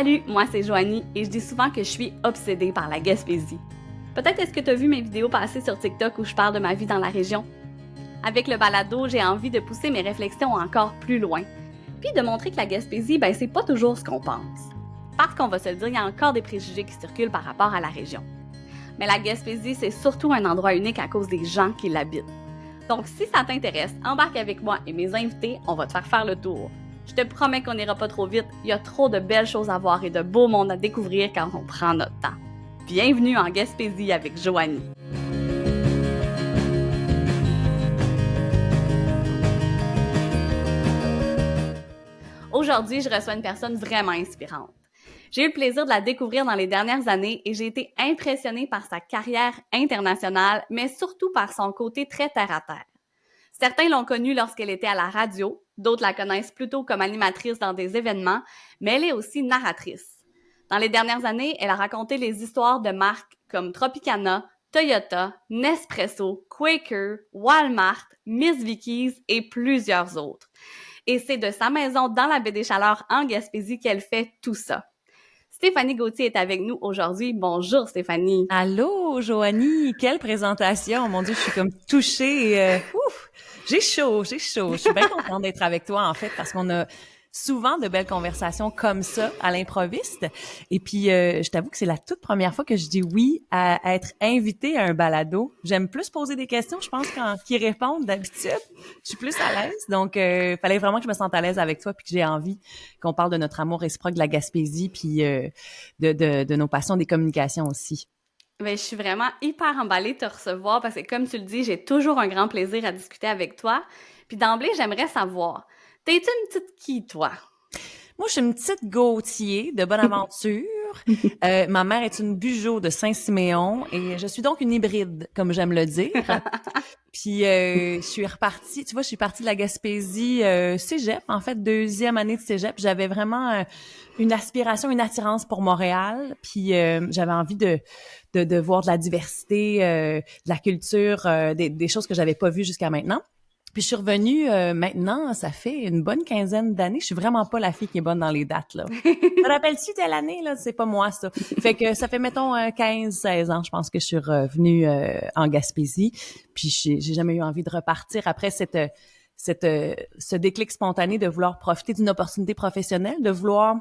Salut, moi c'est Joanie et je dis souvent que je suis obsédée par la Gaspésie. Peut-être est-ce que tu as vu mes vidéos passer sur TikTok où je parle de ma vie dans la région? Avec le balado, j'ai envie de pousser mes réflexions encore plus loin, puis de montrer que la Gaspésie, c'est pas toujours ce qu'on pense. Parce qu'on va se le dire, il y a encore des préjugés qui circulent par rapport à la région. Mais la Gaspésie, c'est surtout un endroit unique à cause des gens qui l'habitent. Donc si ça t'intéresse, embarque avec moi et mes invités, on va te faire le tour. Je te promets qu'on n'ira pas trop vite, il y a trop de belles choses à voir et de beaux mondes à découvrir quand on prend notre temps. Bienvenue en Gaspésie avec Joanie. Aujourd'hui, je reçois une personne vraiment inspirante. J'ai eu le plaisir de la découvrir dans les dernières années et j'ai été impressionnée par sa carrière internationale, mais surtout par son côté très terre-à-terre. Certains l'ont connue lorsqu'elle était à la radio, d'autres la connaissent plutôt comme animatrice dans des événements, mais elle est aussi narratrice. Dans les dernières années, elle a raconté les histoires de marques comme Tropicana, Toyota, Nespresso, Quaker, Walmart, Miss Vickies et plusieurs autres. Et c'est de sa maison dans la baie des Chaleurs en Gaspésie qu'elle fait tout ça. Stéphanie Gauthier est avec nous aujourd'hui. Bonjour Stéphanie. Allô, Joanie, quelle présentation! Mon Dieu, je suis comme touchée. Ouf, j'ai chaud. Je suis bien contente d'être avec toi, en fait, parce qu'on a souvent de belles conversations comme ça à l'improviste. Et puis, je t'avoue que c'est la toute première fois que je dis oui à être invitée à un balado. J'aime plus poser des questions, je pense, qu'ils répondent d'habitude. Je suis plus à l'aise. Donc, fallait vraiment que je me sente à l'aise avec toi puis que j'ai envie qu'on parle de notre amour réciproque de la Gaspésie puis de nos passions des communications aussi. Je suis vraiment hyper emballée de te recevoir parce que, comme tu le dis, j'ai toujours un grand plaisir à discuter avec toi. Puis d'emblée, j'aimerais savoir, t'es-tu une petite qui, toi? Moi, je suis une petite Gautier de Bonaventure. Ma mère est une Bugeaud de Saint-Siméon et je suis donc une hybride, comme j'aime le dire. Puis je suis repartie, tu vois, je suis partie de la Gaspésie cégep, en fait, deuxième année de cégep. J'avais vraiment une aspiration, une attirance pour Montréal. Puis j'avais envie de voir de la diversité, de la culture, des choses que j'avais pas vues jusqu'à maintenant. Puis je suis revenue maintenant, ça fait une bonne quinzaine d'années. Je suis vraiment pas la fille qui est bonne dans les dates, là. Te rappelles-tu telle année, là? C'est pas moi, ça. Fait que ça fait, mettons, 15-16 ans, je pense que je suis revenue en Gaspésie. Puis j'ai jamais eu envie de repartir après ce déclic spontané de vouloir profiter d'une opportunité professionnelle, de vouloir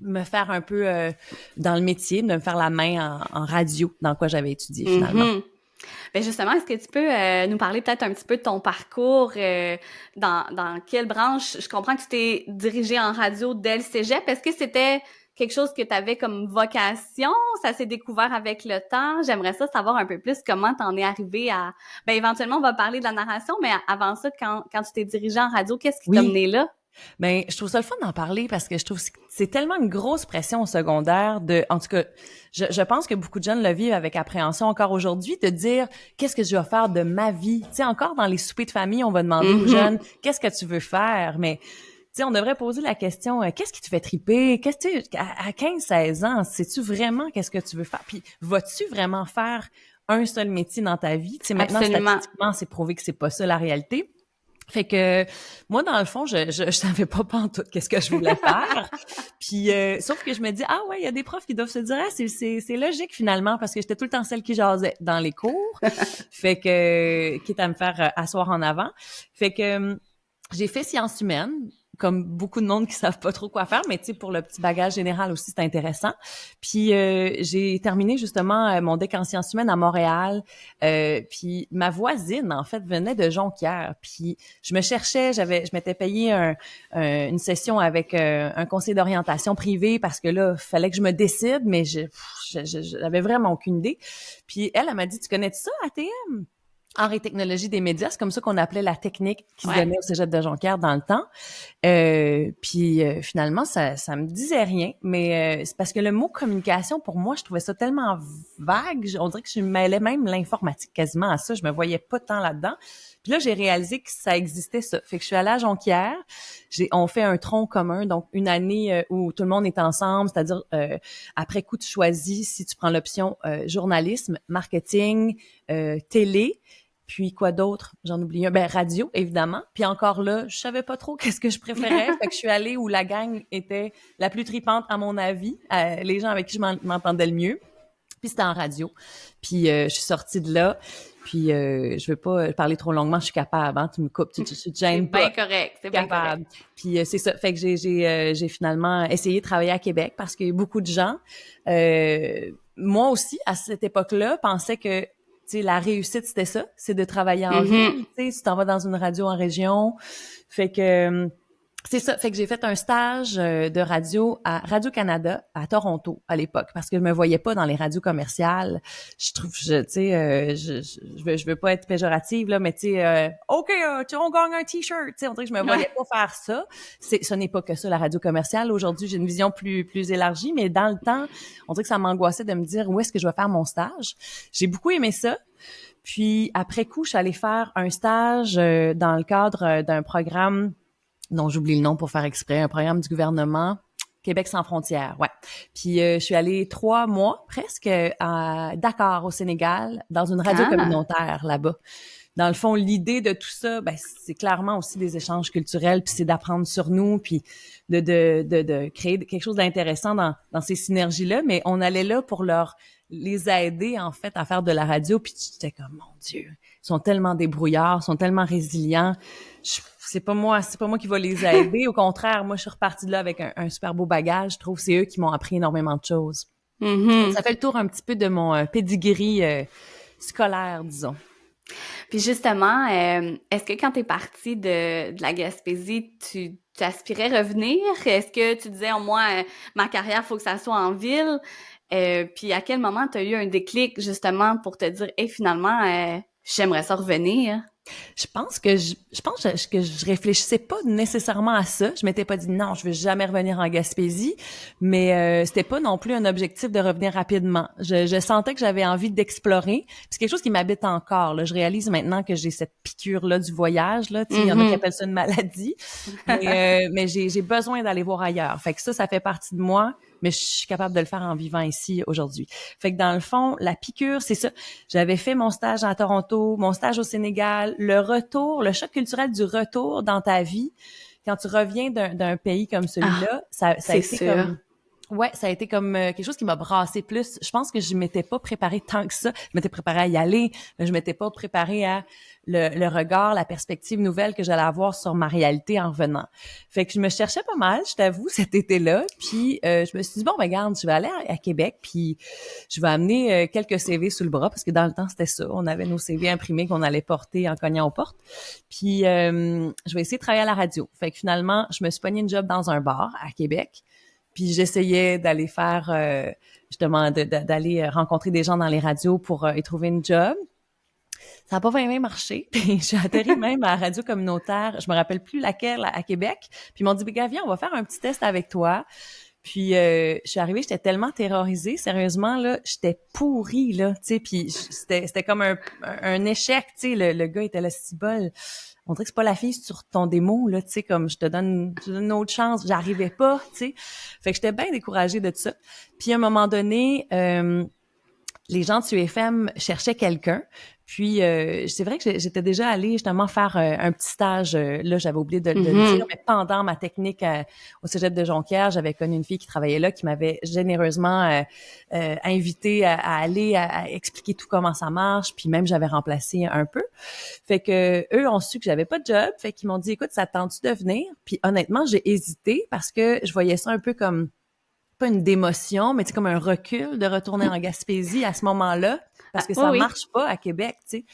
me faire un peu dans le métier, de me faire la main en radio, dans quoi j'avais étudié finalement. Mm-hmm. Justement, est-ce que tu peux nous parler peut-être un petit peu de ton parcours, dans quelle branche? Je comprends que tu t'es dirigée en radio dès le cégep. Est-ce que c'était quelque chose que tu avais comme vocation? Ça s'est découvert avec le temps? J'aimerais ça savoir un peu plus comment t'en es arrivée à... éventuellement, on va parler de la narration, mais avant ça, quand tu t'es dirigée en radio, qu'est-ce qui t'a Oui. mené là? Ben, je trouve ça le fun d'en parler parce que je trouve que c'est tellement une grosse pression au secondaire en tout cas, je pense que beaucoup de jeunes le vivent avec appréhension encore aujourd'hui de dire qu'est-ce que je vais faire de ma vie. Tu sais, encore dans les soupers de famille, on va demander aux jeunes qu'est-ce que tu veux faire, mais tu sais, on devrait poser la question qu'est-ce qui te fait triper? Qu'est-ce que à 15-16 ans, sais-tu vraiment qu'est-ce que tu veux faire? Puis vas-tu vraiment faire un seul métier dans ta vie? Tu sais, maintenant, Absolument. statistiquement, c'est prouvé que c'est pas ça la réalité. Fait que moi dans le fond je savais pas pantoute qu'est-ce que je voulais faire. Puis sauf que je me dis ah ouais, il y a des profs qui doivent se dire c'est logique finalement parce que j'étais tout le temps celle qui jasait dans les cours. Fait que quitte à me faire asseoir en avant. Fait que j'ai fait sciences humaines comme beaucoup de monde qui savent pas trop quoi faire, mais tu sais pour le petit bagage général aussi c'est intéressant. Puis j'ai terminé justement mon DEC en sciences humaines à Montréal. Puis ma voisine en fait venait de Jonquière. Puis je me cherchais, je m'étais payé une session avec un conseiller d'orientation privé parce que là fallait que je me décide, mais j'avais vraiment aucune idée. Puis elle m'a dit tu connais ça ATM? Art et technologie des médias, c'est comme ça qu'on appelait la technique qui se donnait au cégep de Jonquière dans le temps. Puis finalement, ça me disait rien, mais c'est parce que le mot communication, pour moi, je trouvais ça tellement vague. On dirait que je mêlais même l'informatique quasiment à ça. Je me voyais pas tant là-dedans. Puis là, j'ai réalisé que ça existait ça. Fait que je suis allée à Jonquière. On fait un tronc commun, donc une année où tout le monde est ensemble, c'est-à-dire après coup, tu choisis si tu prends l'option journalisme, marketing, télé. Puis quoi d'autre? J'en oublie un. Ben, radio, évidemment. Puis encore là, je savais pas trop qu'est-ce que je préférais. Fait que je suis allée où la gang était la plus tripante, à mon avis. Les gens avec qui je m'entendais le mieux. Puis c'était en radio. Puis je suis sortie de là. Puis je veux pas parler trop longuement, je suis capable, hein, tu me coupes, tu te gênes pas. C'est bien correct, c'est bien correct. Puis c'est ça, fait que j'ai finalement essayé de travailler à Québec parce qu'il y a beaucoup de gens, moi aussi, à cette époque-là, pensaient que, tu sais, la réussite, c'était ça, c'est de travailler en ville, tu sais, tu t'en vas dans une radio en région, fait que... c'est ça. Fait que j'ai fait un stage de radio à Radio-Canada à Toronto à l'époque parce que je me voyais pas dans les radios commerciales. Je trouve, tu sais, je veux pas être péjorative là, mais tu sais, OK, on gagne un t-shirt. Tu sais, on dirait que je me voyais pas faire ça. Ce n'est pas que ça la radio commerciale. Aujourd'hui, j'ai une vision plus élargie, mais dans le temps, on dirait que ça m'angoissait de me dire où est-ce que je vais faire mon stage. J'ai beaucoup aimé ça. Puis après coup, je suis allée faire un stage dans le cadre d'un programme dont j'oublie le nom pour faire exprès, un programme du gouvernement, Québec sans frontières, ouais. Puis je suis allée 3 mois presque à Dakar au Sénégal, dans une radio communautaire là-bas. Dans le fond, l'idée de tout ça, ben c'est clairement aussi des échanges culturels, puis c'est d'apprendre sur nous, puis de créer quelque chose d'intéressant dans ces synergies-là. Mais on allait là pour les aider en fait à faire de la radio. Puis j'étais comme mon Dieu, ils sont tellement débrouillards, ils sont tellement résilients. C'est pas moi qui va les aider. Au contraire, moi je suis repartie de là avec un super beau bagage. Je trouve que c'est eux qui m'ont appris énormément de choses. Ça fait le tour un petit peu de mon pedigree scolaire, disons. Puis justement, est-ce que quand t'es partie de la Gaspésie, tu aspirais revenir? Est-ce que tu disais, moi, ma carrière, faut que ça soit en ville? Puis à quel moment t'as eu un déclic, justement, pour te dire, finalement, j'aimerais ça revenir? Je pense que je réfléchissais pas nécessairement à ça. Je m'étais pas dit non, je vais jamais revenir en Gaspésie, mais c'était pas non plus un objectif de revenir rapidement. Je sentais que j'avais envie d'explorer. Puis c'est quelque chose qui m'habite encore. Là, je réalise maintenant que j'ai cette piqûre là du voyage. Là, il y en a qui appellent ça une maladie, mais j'ai besoin d'aller voir ailleurs. Fait que ça fait partie de moi. Mais je suis capable de le faire en vivant ici aujourd'hui. Fait que dans le fond, la piqûre, c'est ça. J'avais fait mon stage à Toronto, mon stage au Sénégal, le choc culturel du retour dans ta vie. Quand tu reviens d'un pays comme celui-là, ça a été sûr. comme... Ouais, ça a été comme quelque chose qui m'a brassé plus. Je pense que je m'étais pas préparée tant que ça. Je m'étais préparée à y aller, mais je m'étais pas préparée à le regard, la perspective nouvelle que j'allais avoir sur ma réalité en revenant. Fait que je me cherchais pas mal, je t'avoue, cet été-là. Puis je me suis dit, bon, ben regarde, je vais aller à Québec, puis je vais amener quelques CV sous le bras, parce que dans le temps, c'était ça. On avait nos CV imprimés qu'on allait porter en cognant aux portes. Puis je vais essayer de travailler à la radio. Fait que finalement, je me suis pogné une job dans un bar à Québec. Puis j'essayais d'aller faire, justement, d'aller rencontrer des gens dans les radios pour y trouver une job. Ça n'a pas vraiment marché. Puis j'ai atterri même à la radio communautaire, je me rappelle plus laquelle, à Québec. Puis ils m'ont dit, ben, viens, on va faire un petit test avec toi. Puis je suis arrivée, j'étais tellement terrorisée, sérieusement, là, j'étais pourrie, là, tu sais, puis c'était comme un échec, tu sais, le gars était là, si bol. On dirait que c'est pas la fille sur ton démo, là, tu sais, comme je te donne une autre chance, j'arrivais pas, tu sais. Fait que j'étais bien découragée de ça. Puis à un moment donné, les gens de UFM cherchaient quelqu'un. Puis c'est vrai que j'étais déjà allée justement faire un petit stage. Là, j'avais oublié de le dire, mais pendant ma technique au Cégep de Jonquière, j'avais connu une fille qui travaillait là, qui m'avait généreusement invitée à aller à expliquer tout comment ça marche. Puis même, j'avais remplacé un peu. Fait que eux ont su que j'avais pas de job. Fait qu'ils m'ont dit, écoute, ça te tente-tu de venir? Puis honnêtement, j'ai hésité parce que je voyais ça un peu comme pas une démotion, mais c'est comme un recul de retourner en Gaspésie à ce moment-là, parce que ça marche pas à Québec, tu sais.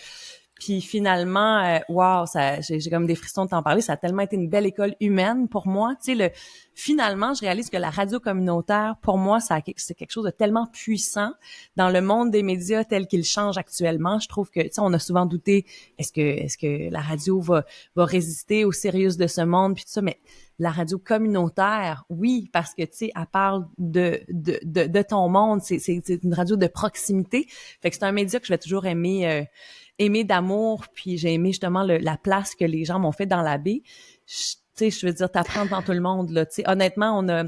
Puis finalement, wow, ça, j'ai comme des frissons de t'en parler. Ça a tellement été une belle école humaine pour moi. Tu sais, finalement, je réalise que la radio communautaire, pour moi, c'est quelque chose de tellement puissant dans le monde des médias tel qu'il change actuellement. Je trouve que, tu sais, on a souvent douté, est-ce que la radio va résister au sérieux de ce monde, puis tout ça, mais la radio communautaire, oui, parce que, tu sais, elle parle de ton monde. C'est une radio de proximité. Fait que c'est un média que je vais toujours aimer d'amour, puis j'ai aimé justement la place que les gens m'ont fait dans la baie. Tu sais, je veux dire, t'apprends devant tout le monde, là. Tu sais, honnêtement, on a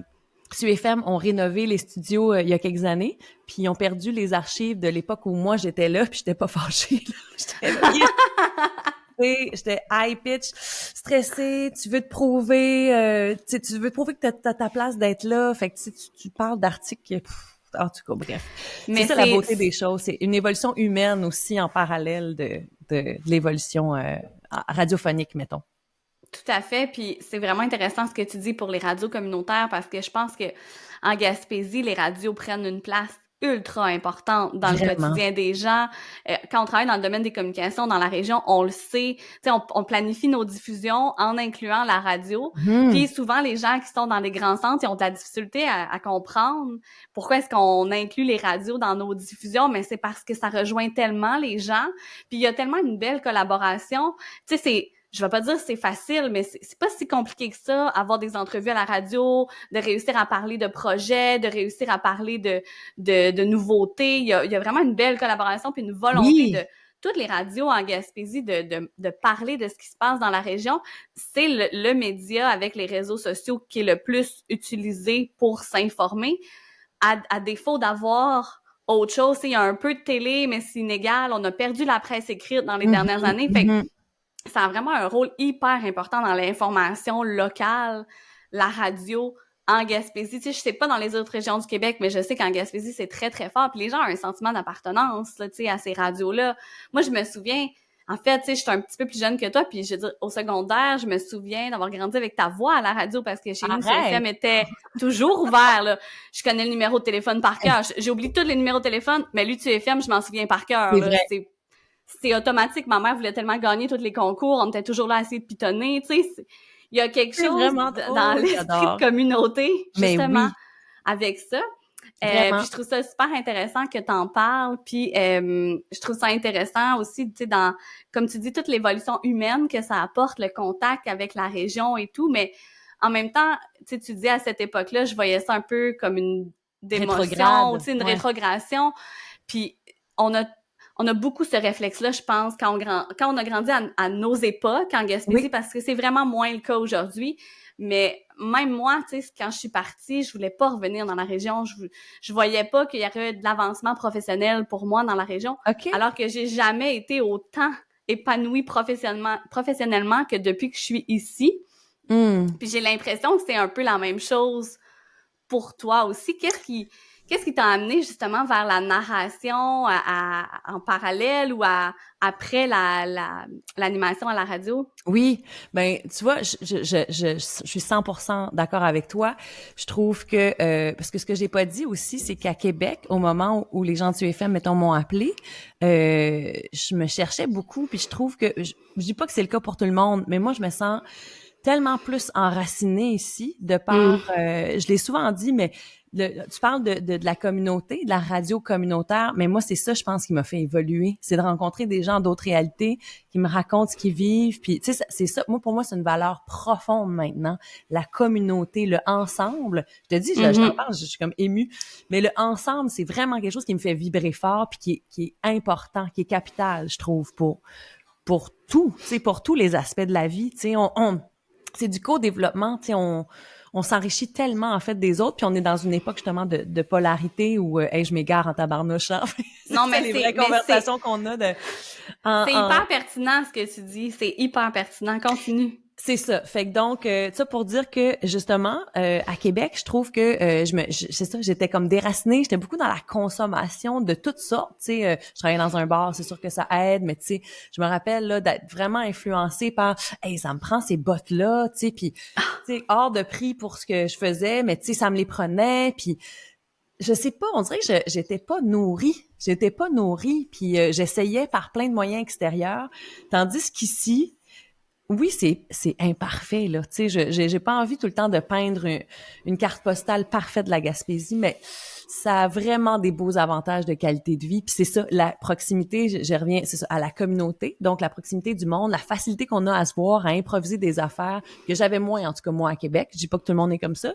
SUFM ont rénové les studios il y a quelques années, puis ils ont perdu les archives de l'époque où moi j'étais là, puis j'étais pas fâchée, là. J'étais high pitch, stressée, tu veux te prouver, tu veux te prouver que t'as ta place d'être là, fait que tu parles d'articles, en tout cas, bref. Mais c'est ça la beauté des choses, c'est une évolution humaine aussi en parallèle de l'évolution radiophonique, mettons. Tout à fait, puis c'est vraiment intéressant ce que tu dis pour les radios communautaires parce que je pense que en Gaspésie, les radios prennent une place ultra importante dans le quotidien des gens. Quand on travaille dans le domaine des communications dans la région, on le sait, tu sais, on planifie nos diffusions en incluant la radio. Puis souvent, les gens qui sont dans les grands centres, ils ont de la difficulté à comprendre pourquoi est-ce qu'on inclut les radios dans nos diffusions, mais c'est parce que ça rejoint tellement les gens. Puis il y a tellement une belle collaboration. Tu sais, je vais pas dire que c'est facile, mais c'est pas si compliqué que ça, avoir des entrevues à la radio, de réussir à parler de projets, de réussir à parler de nouveautés. Il y a vraiment une belle collaboration puis une volonté de toutes les radios en Gaspésie de parler de ce qui se passe dans la région. C'est le média avec les réseaux sociaux qui est le plus utilisé pour s'informer, à défaut d'avoir autre chose. Il y a un peu de télé, mais c'est inégal. On a perdu la presse écrite dans les dernières années. Fait que ça a vraiment un rôle hyper important dans l'information locale, la radio en Gaspésie. Tu sais, je sais pas dans les autres régions du Québec, mais je sais qu'en Gaspésie, c'est très, très fort. Puis les gens ont un sentiment d'appartenance, là, tu sais, à ces radios-là. Moi, je me souviens, en fait, tu sais, je suis un petit peu plus jeune que toi, puis je veux dire, au secondaire, je me souviens d'avoir grandi avec ta voix à la radio parce que chez nous, CFM était toujours ouvert, là. Je connais le numéro de téléphone par cœur. J'ai oublié tous les numéros de téléphone, mais lui, CFM, je m'en souviens par cœur, là. C'est automatique. Ma mère voulait tellement gagner tous les concours. On était toujours là à essayer de pitonner. Tu sais, il y a quelque chose dans l'esprit de communauté, justement, avec ça. Puis je trouve ça super intéressant que t'en parles. Puis je trouve ça intéressant aussi, tu sais, dans, comme tu dis, toute l'évolution humaine que ça apporte, le contact avec la région et tout. Mais en même temps, tu sais, tu dis à cette époque-là, je voyais ça un peu comme une démotion, tu sais, une rétrogradation. Puis on a beaucoup ce réflexe-là, je pense, quand on a grandi à nos époques en Gaspésie, parce que c'est vraiment moins le cas aujourd'hui. Mais même moi, tu sais, quand je suis partie, je voulais pas revenir dans la région. Je voyais pas qu'il y aurait de l'avancement professionnel pour moi dans la région. Alors que j'ai jamais été autant épanouie professionnellement que depuis que je suis ici. Puis j'ai l'impression que c'est un peu la même chose pour toi aussi. Qu'est-ce qui t'a amené justement vers la narration en parallèle ou après l'animation à la radio? Oui, ben tu vois, je suis 100% d'accord avec toi. Je trouve que parce que ce que j'ai pas dit aussi, c'est qu'à Québec, au moment où les gens de UFM, mettons, m'ont appelé, je me cherchais beaucoup, puis je trouve que je dis pas que c'est le cas pour tout le monde, mais moi je me sens tellement plus enracinée ici de par je l'ai souvent dit, mais tu parles de la communauté, de la radio communautaire, mais moi, c'est ça, je pense, qui m'a fait évoluer. C'est de rencontrer des gens d'autres réalités qui me racontent ce qu'ils vivent. Puis, tu sais, c'est ça. Moi, pour moi, c'est une valeur profonde maintenant. La communauté, le ensemble. Je te dis, je t'en parle, je suis comme émue. Mais le ensemble, c'est vraiment quelque chose qui me fait vibrer fort puis qui est important, qui est capital, je trouve, pour tout, tu sais, pour tous les aspects de la vie. Tu sais, c'est du co-développement, tu sais, on s'enrichit tellement, en fait, des autres, puis on est dans une époque, justement, de polarité où, je m'égare en tabarnouche, hein? Non, mais c'est les vraies conversations qu'on a c'est hyper pertinent, ce que tu dis. C'est hyper pertinent. Continue. C'est ça. Fait que donc, ça pour dire que, justement, à Québec, je trouve que c'est ça, j'étais comme déracinée, j'étais beaucoup dans la consommation de toutes sortes, tu sais, je travaillais dans un bar, c'est sûr que ça aide, mais tu sais, je me rappelle là d'être vraiment influencée par hey, ça me prend ces bottes là, tu sais, puis tu sais, hors de prix pour ce que je faisais, mais tu sais, ça me les prenait, puis je sais pas, on dirait que j'étais pas nourrie, puis j'essayais par plein de moyens extérieurs, tandis qu'ici oui, c'est imparfait là. Tu sais, j'ai pas envie tout le temps de peindre une carte postale parfaite de la Gaspésie, mais ça a vraiment des beaux avantages de qualité de vie. Puis c'est ça, la proximité, je reviens, c'est ça, à la communauté, donc la proximité du monde, la facilité qu'on a à se voir, à improviser des affaires que j'avais moins, en tout cas moi à Québec. Je dis pas que tout le monde est comme ça.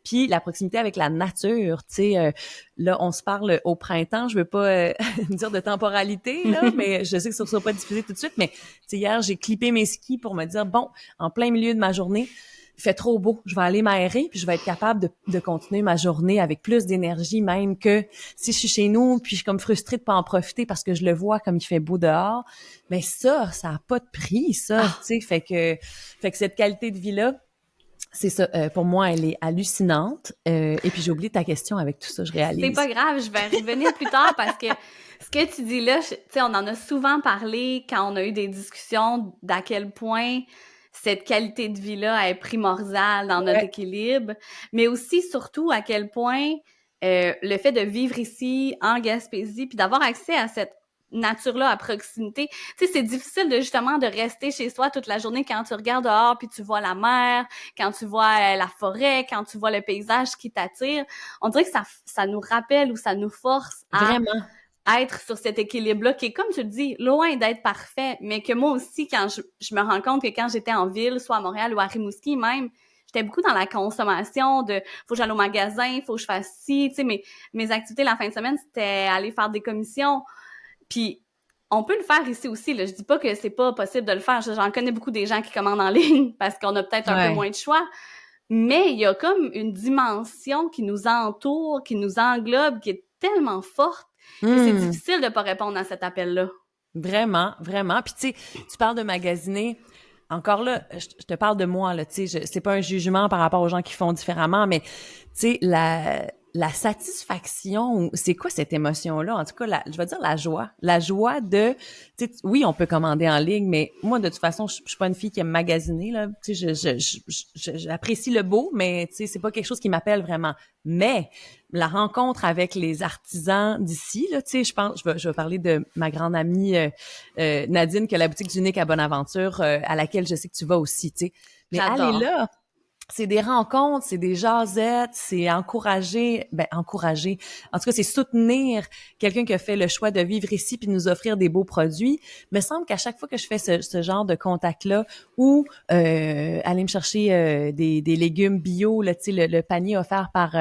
Puis la proximité avec la nature, tu sais, là on se parle au printemps, je veux pas dire de temporalité là, mais je sais que ça sera pas diffusé tout de suite, mais tu sais hier j'ai clippé mes skis pour me dire bon, en plein milieu de ma journée, il fait trop beau, je vais aller m'aérer, puis je vais être capable de continuer ma journée avec plus d'énergie, même que si je suis chez nous, puis je suis comme frustrée de pas en profiter parce que je le vois comme il fait beau dehors. Mais ça a pas de prix, ça, tu sais, fait que cette qualité de vie-là, c'est ça, pour moi, elle est hallucinante. Et puis j'ai oublié ta question avec tout ça, je réalise. C'est pas grave, je vais revenir plus tard parce que ce que tu dis là, tu sais, on en a souvent parlé quand on a eu des discussions d'à quel point cette qualité de vie-là est primordiale dans notre équilibre, mais aussi, surtout, à quel point le fait de vivre ici, en Gaspésie, puis d'avoir accès à cette nature-là à proximité. Tu sais, c'est difficile de justement de rester chez soi toute la journée quand tu regardes dehors puis tu vois la mer, quand tu vois la forêt, quand tu vois le paysage qui t'attire. On dirait que ça nous rappelle ou ça nous force à Vraiment être sur cet équilibre-là qui est, comme tu le dis, loin d'être parfait, mais que moi aussi, quand je me rends compte que quand j'étais en ville, soit à Montréal ou à Rimouski même, j'étais beaucoup dans la consommation de faut que j'aille au magasin, faut que je fasse ci, tu sais, mes activités la fin de semaine, c'était aller faire des commissions. Puis, on peut le faire ici aussi, là. Je dis pas que c'est pas possible de le faire. J'en connais beaucoup des gens qui commandent en ligne parce qu'on a peut-être un peu moins de choix. Mais il y a comme une dimension qui nous entoure, qui nous englobe, qui est tellement forte que c'est difficile de pas répondre à cet appel-là. Vraiment, vraiment. Puis tu sais, tu parles de magasiner. Encore là, je te parle de moi, là, tu sais, c'est pas un jugement par rapport aux gens qui font différemment, mais tu sais, la satisfaction, c'est quoi cette émotion-là? En tout cas, je vais dire la joie. La joie de, tu sais, oui, on peut commander en ligne, mais moi, de toute façon, je suis pas une fille qui aime magasiner, là. Tu sais, j'apprécie le beau, mais tu sais, c'est pas quelque chose qui m'appelle vraiment. Mais la rencontre avec les artisans d'ici, là, tu sais, je vais parler de ma grande amie Nadine, qui a la boutique d'Unique à Bonaventure, à laquelle je sais que tu vas aussi, tu sais. Mais J'adore. elle est là. C'est des rencontres, c'est des jasettes, c'est encourager. En tout cas, c'est soutenir quelqu'un qui a fait le choix de vivre ici puis de nous offrir des beaux produits. Il me semble qu'à chaque fois que je fais ce genre de contact-là, ou aller me chercher des légumes bio, là, tu sais, le panier offert par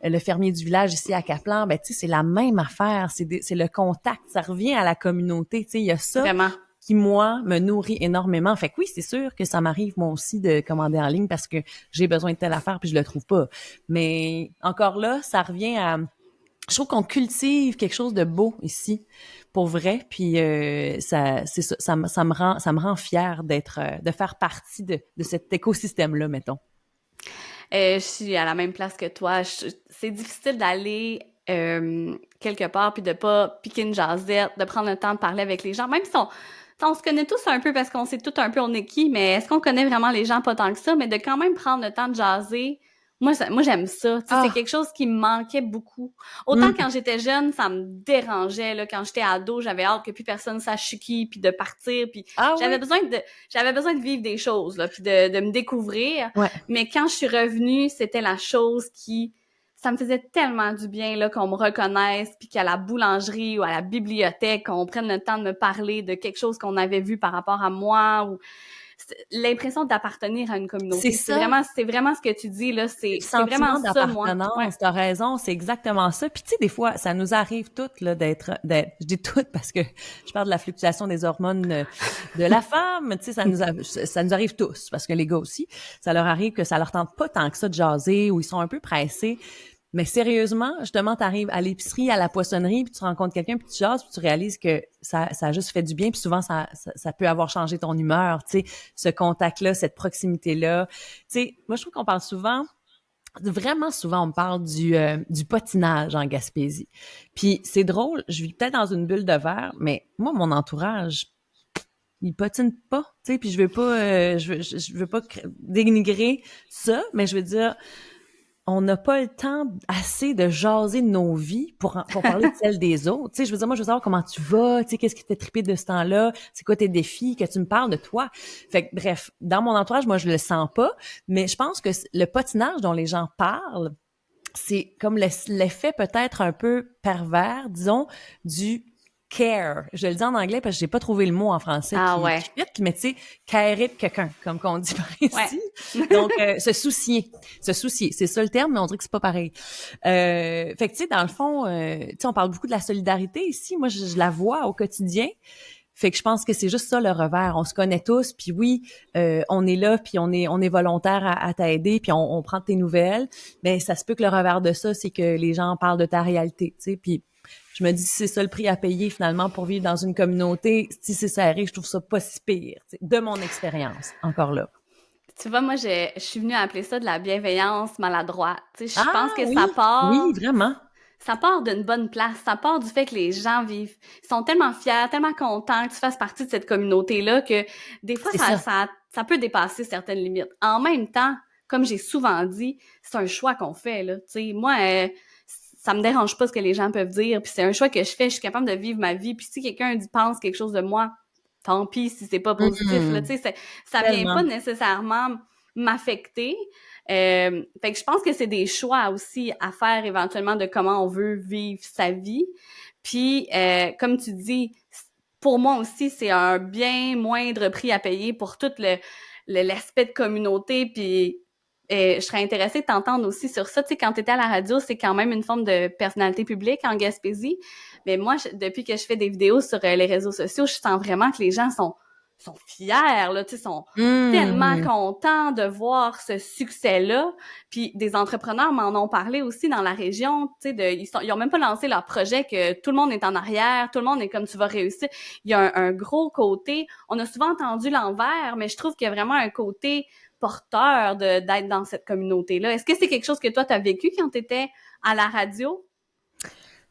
le fermier du village ici à Caplan, tu sais, c'est la même affaire, c'est le contact, ça revient à la communauté, tu sais, il y a ça. Vraiment. Qui, moi, me nourrit énormément. Fait que oui, c'est sûr que ça m'arrive, moi aussi, de commander en ligne parce que j'ai besoin de telle affaire puis je le trouve pas. Mais encore là, ça revient à... Je trouve qu'on cultive quelque chose de beau ici, pour vrai. Puis c'est ça, ça me rend fière de faire partie de cet écosystème-là, mettons. Je suis à la même place que toi. C'est difficile d'aller quelque part puis de pas piquer une jasette, de prendre le temps de parler avec les gens, même si on se connaît tous un peu parce qu'on sait tout un peu on est qui, mais est-ce qu'on connaît vraiment les gens pas tant que ça, mais de quand même prendre le temps de jaser, moi j'aime ça. Tu sais, c'est quelque chose qui me manquait beaucoup. Autant quand j'étais jeune, ça me dérangeait là, quand j'étais ado, j'avais hâte que plus personne sache je suis qui puis de partir puis j'avais besoin de vivre des choses là, puis de me découvrir. Ouais. Mais quand je suis revenue, c'était la chose qui ça me faisait tellement du bien là qu'on me reconnaisse puis qu'à la boulangerie ou à la bibliothèque qu'on prenne le temps de me parler de quelque chose qu'on avait vu par rapport à moi ou l'impression d'appartenir à une communauté. C'est vraiment ce que tu dis là, c'est vraiment ça moi. Ouais. T'as raison, c'est exactement ça. Puis tu sais, des fois, ça nous arrive toutes là d'être je dis toutes parce que je parle de la fluctuation des hormones de la femme, tu sais, ça nous arrive tous parce que les gars aussi, ça leur arrive que ça leur tente pas tant que ça de jaser ou ils sont un peu pressés. Mais sérieusement, justement, t'arrives à l'épicerie, à la poissonnerie, puis tu rencontres quelqu'un, puis tu jases, puis tu réalises que ça a juste fait du bien, puis souvent, ça peut avoir changé ton humeur, tu sais, ce contact-là, cette proximité-là. Tu sais, moi, je trouve qu'on parle souvent, vraiment souvent, on me parle du patinage en Gaspésie. Puis c'est drôle, je vis peut-être dans une bulle de verre, mais moi, mon entourage, il patine pas, tu sais, puis je veux pas dénigrer ça, mais je veux dire... On n'a pas le temps assez de jaser de nos vies pour parler de celles des autres. Tu sais, je veux dire, moi, je veux savoir comment tu vas, tu sais, qu'est-ce qui t'a trippé de ce temps-là, c'est quoi tes défis, que tu me parles de toi. Fait que, bref, dans mon entourage, moi, je le sens pas, mais je pense que le patinage dont les gens parlent, c'est comme l'effet peut-être un peu pervers, disons, du care. Je le dis en anglais parce que j'ai pas trouvé le mot en français qui fit, mais tu sais, carer de quelqu'un, comme qu'on dit par ici. Ouais. Donc, se soucier, c'est ça le terme, mais on dirait que c'est pas pareil. Fait que tu sais, dans le fond, tu sais, on parle beaucoup de la solidarité ici. Moi, je la vois au quotidien. Fait que je pense que c'est juste ça le revers. On se connaît tous, puis oui, on est là, puis on est volontaire à t'aider, puis on prend tes nouvelles. Mais ça se peut que le revers de ça, c'est que les gens parlent de ta réalité, tu sais. Puis je me dis, si c'est ça le prix à payer finalement pour vivre dans une communauté, si c'est ça arrive, je trouve ça pas si pire, tu sais, de mon expérience, encore là. Tu vois, moi, je suis venue appeler ça de la bienveillance maladroite. Tu sais, je pense Ah que oui, oui, vraiment. ça part d'une bonne place. Ça part du fait que les gens vivent, ils sont tellement fiers, tellement contents que tu fasses partie de cette communauté-là que des fois, C'est ça. ça peut dépasser certaines limites. En même temps, comme j'ai souvent dit, c'est un choix qu'on fait, là. Tu sais, moi, ça me dérange pas ce que les gens peuvent dire, puis c'est un choix que je fais, je suis capable de vivre ma vie, puis si quelqu'un pense quelque chose de moi, tant pis si c'est pas positif, là, Mhm. tu sais, ça vient pas Tellement. nécessairement m'affecter. Fait que je pense que c'est des choix aussi à faire éventuellement de comment on veut vivre sa vie. Puis, comme tu dis, pour moi aussi, c'est un bien moindre prix à payer pour tout l'aspect de communauté, puis je serais intéressée de t'entendre aussi sur ça. Tu sais, quand tu étais à la radio, c'est quand même une forme de personnalité publique en Gaspésie. Mais moi, depuis que je fais des vidéos sur les réseaux sociaux, je sens vraiment que les gens sont fiers, là, tu sais, sont tellement Mhm. contents de voir ce succès-là. Puis des entrepreneurs m'en ont parlé aussi dans la région, tu sais, ils ont même pas lancé leur projet que tout le monde est en arrière, tout le monde est comme tu vas réussir. Il y a un gros côté, on a souvent entendu l'envers, mais je trouve qu'il y a vraiment un côté porteur d'être dans cette communauté-là. Est-ce que c'est quelque chose que toi, tu as vécu quand tu étais à la radio?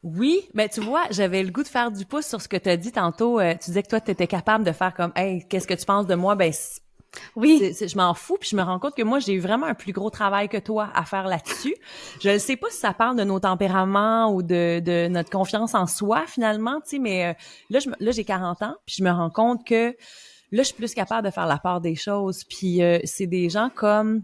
Oui, mais tu vois, j'avais le goût de faire du pouce sur ce que tu as dit tantôt. Tu disais que toi, tu étais capable de faire comme, hey, qu'est-ce que tu penses de moi? Ben, Oui. je m'en fous, puis je me rends compte que moi, j'ai eu vraiment un plus gros travail que toi à faire là-dessus. Je ne sais pas si ça parle de nos tempéraments ou de notre confiance en soi, finalement, tu sais, mais là, j'ai 40 ans, puis je me rends compte que là, je suis plus capable de faire la part des choses. Puis c'est des gens comme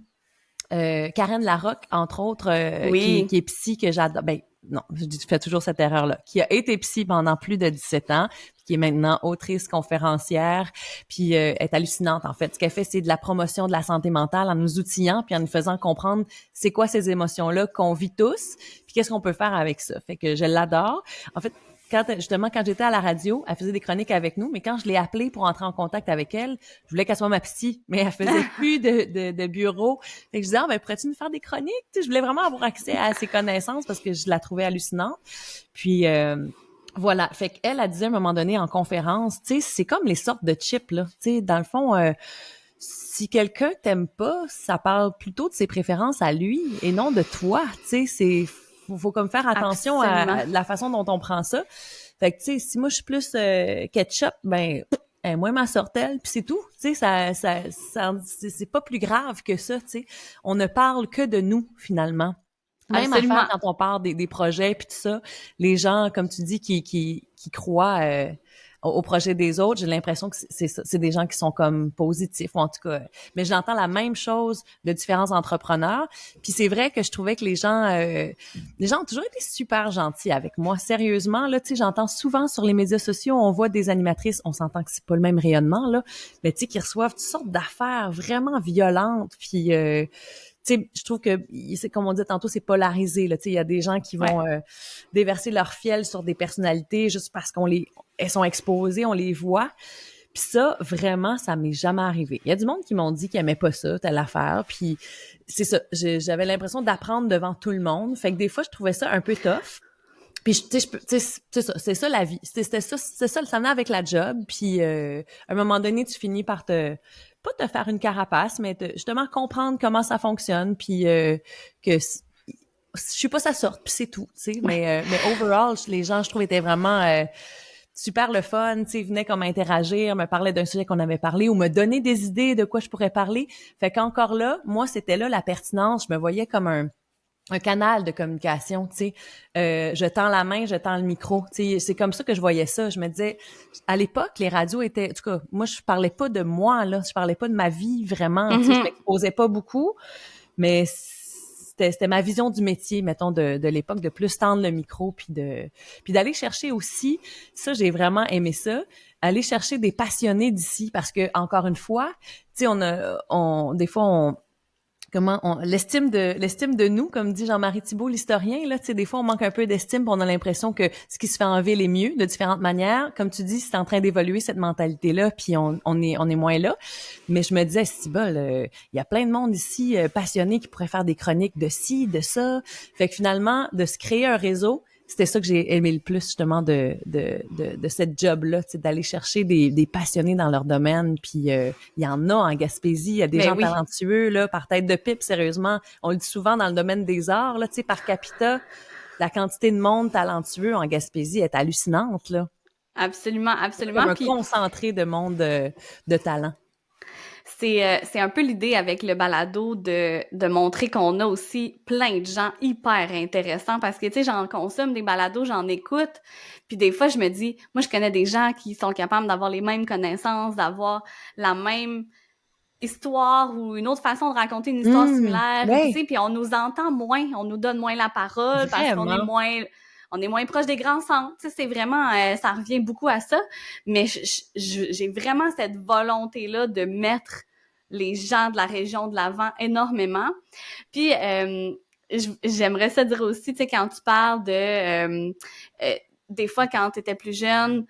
Karen Larocque, entre autres, qui Oui. est psy, que j'adore. Ben, non, je fais toujours cette erreur-là. Qui a été psy pendant plus de 17 ans, puis qui est maintenant autrice, conférencière, puis est hallucinante, en fait. Ce qu'elle fait, c'est de la promotion de la santé mentale en nous outillant, puis en nous faisant comprendre c'est quoi ces émotions-là qu'on vit tous, puis qu'est-ce qu'on peut faire avec ça. Fait que je l'adore. En fait, quand j'étais à la radio, elle faisait des chroniques avec nous, mais quand je l'ai appelée pour entrer en contact avec elle, je voulais qu'elle soit ma psy, mais elle faisait plus de bureau. Fait que je disais, ben, pourrais-tu nous faire des chroniques? Tu sais, je voulais vraiment avoir accès à ses connaissances parce que je la trouvais hallucinante. Puis, voilà. Fait qu'elle, elle disait à un moment donné en conférence, tu sais, c'est comme les sortes de chips, là. Tu sais, dans le fond, si quelqu'un t'aime pas, ça parle plutôt de ses préférences à lui et non de toi. Tu sais, faut comme faire attention Absolument. à la façon dont on prend ça. Fait que tu sais, si moi je suis plus ketchup, ben moi ma sortelle, puis c'est tout. Tu sais, c'est pas plus grave que ça. Tu sais, on ne parle que de nous finalement. Même affaire Absolument. quand on parle des projets puis tout ça, les gens, comme tu dis, qui croient au projet des autres, j'ai l'impression que c'est ça, c'est des gens qui sont comme positifs, ou en tout cas. Mais j'entends la même chose de différents entrepreneurs. Puis c'est vrai que je trouvais que les gens ont toujours été super gentils avec moi. Sérieusement, là, tu sais, j'entends souvent sur les médias sociaux, on voit des animatrices, on s'entend que c'est pas le même rayonnement, là, mais tu sais, qui reçoivent toutes sortes d'affaires vraiment violentes, puis tu sais, je trouve que c'est comme on dit tantôt, c'est polarisé là. Tu sais, il y a des gens qui Ouais. vont déverser leur fiel sur des personnalités juste parce elles sont exposées, on les voit. Puis ça, vraiment, ça m'est jamais arrivé. Il y a du monde qui m'ont dit qu'ils aimaient pas ça, telle affaire. Puis c'est ça, j'avais l'impression d'apprendre devant tout le monde. Fait que des fois, je trouvais ça un peu tough. Puis tu sais, c'est ça la vie. C'est ça, ça venait avec la job. Puis à un moment donné, tu finis par pas te faire une carapace, mais justement comprendre comment ça fonctionne. Puis que je suis pas sa sorte, puis c'est tout. Tu sais, mais overall, les gens, je trouve, étaient vraiment super le fun. Tu sais, ils venaient comme interagir, me parlaient d'un sujet qu'on avait parlé ou me donner des idées de quoi je pourrais parler. Fait qu'encore là, moi, c'était là la pertinence. Je me voyais comme un canal de communication, tu sais. Je tends la main, je tends le micro. Tu sais, c'est comme ça que je voyais ça. Je me disais, à l'époque, les radios étaient... En tout cas, moi, je parlais pas de moi, là. Je parlais pas de ma vie, vraiment. Tu sais, je Mhm. m'exposais pas beaucoup. Mais c'était ma vision du métier, mettons, de l'époque, de plus tendre le micro, puis d'aller chercher aussi, ça, j'ai vraiment aimé ça, aller chercher des passionnés d'ici, parce que, encore une fois, tu sais, des fois, l'estime de nous, comme dit Jean-Marie Thibault, l'historien, là, tu sais, des fois, on manque un peu d'estime, puis on a l'impression que ce qui se fait en ville est mieux, de différentes manières. Comme tu dis, c'est en train d'évoluer, cette mentalité-là, puis on est moins là. Mais je me disais, c'est bol, il y a plein de monde ici, passionnés, qui pourraient faire des chroniques de ci, de ça. Fait que finalement, de se créer un réseau, c'était ça que j'ai aimé le plus, justement, de cette job-là, tu sais, d'aller chercher des passionnés dans leur domaine. Puis il y en a en Gaspésie, il y a des gens talentueux, là, par tête de pipe, sérieusement. On le dit souvent dans le domaine des arts, là, tu sais, par capita, la quantité de monde talentueux en Gaspésie est hallucinante, là. Absolument, absolument. Comme un concentré de monde de talent. C'est un peu l'idée avec le balado de montrer qu'on a aussi plein de gens hyper intéressants parce que, tu sais, j'en consomme des balados, j'en écoute, puis des fois, je me dis, moi, je connais des gens qui sont capables d'avoir les mêmes connaissances, d'avoir la même histoire ou une autre façon de raconter une histoire similaire, tu sais, puis on nous entend moins, on nous donne moins la parole parce qu'on est moins proche des grands centres, tu sais, c'est vraiment, ça revient beaucoup à ça, mais j'ai vraiment cette volonté-là de mettre les gens de la région de l'avant énormément. Puis, j'aimerais ça dire aussi, tu sais, quand tu parles de, des fois, quand tu étais plus jeune,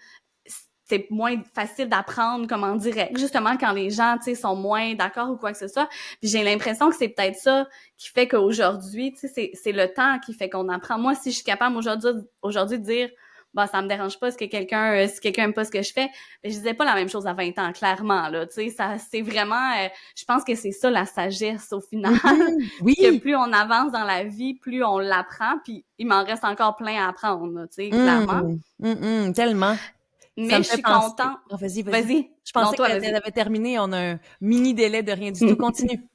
c'est moins facile d'apprendre comme en direct, justement quand les gens, tu sais, sont moins d'accord ou quoi que ce soit. Puis j'ai l'impression que c'est peut-être ça qui fait qu'aujourd'hui, tu sais, c'est le temps qui fait qu'on apprend. Moi, si je suis capable aujourd'hui de dire, bah ça me dérange pas si quelqu'un aime pas ce que je fais, mais je disais pas la même chose à 20 ans, clairement, là, tu sais, ça, c'est vraiment, je pense que c'est ça la sagesse au final. Oui. Que plus on avance dans la vie, plus on l'apprend, puis il m'en reste encore plein à apprendre, tu sais, clairement. Tellement. Mais je suis contente. Oh, vas-y. Je pensais que tu avais terminé. On a un mini délai de rien du tout. Continue.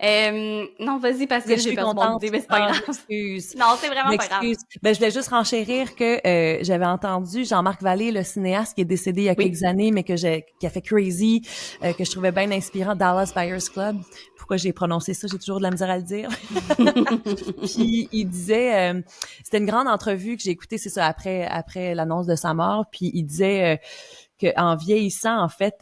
Non, vas-y, parce que j'ai perdu mon idée, mais c'est pas grave. Excuse. Non, c'est vraiment pas grave. Ben, je voulais juste renchérir que j'avais entendu Jean-Marc Vallée, le cinéaste qui est décédé il y a quelques années, mais qui a fait Crazy, que je trouvais bien inspirant, Dallas Buyers Club. Pourquoi j'ai prononcé ça? J'ai toujours de la misère à le dire. Puis il disait, c'était une grande entrevue que j'ai écoutée, c'est ça, après l'annonce de sa mort. Puis il disait que en vieillissant, en fait,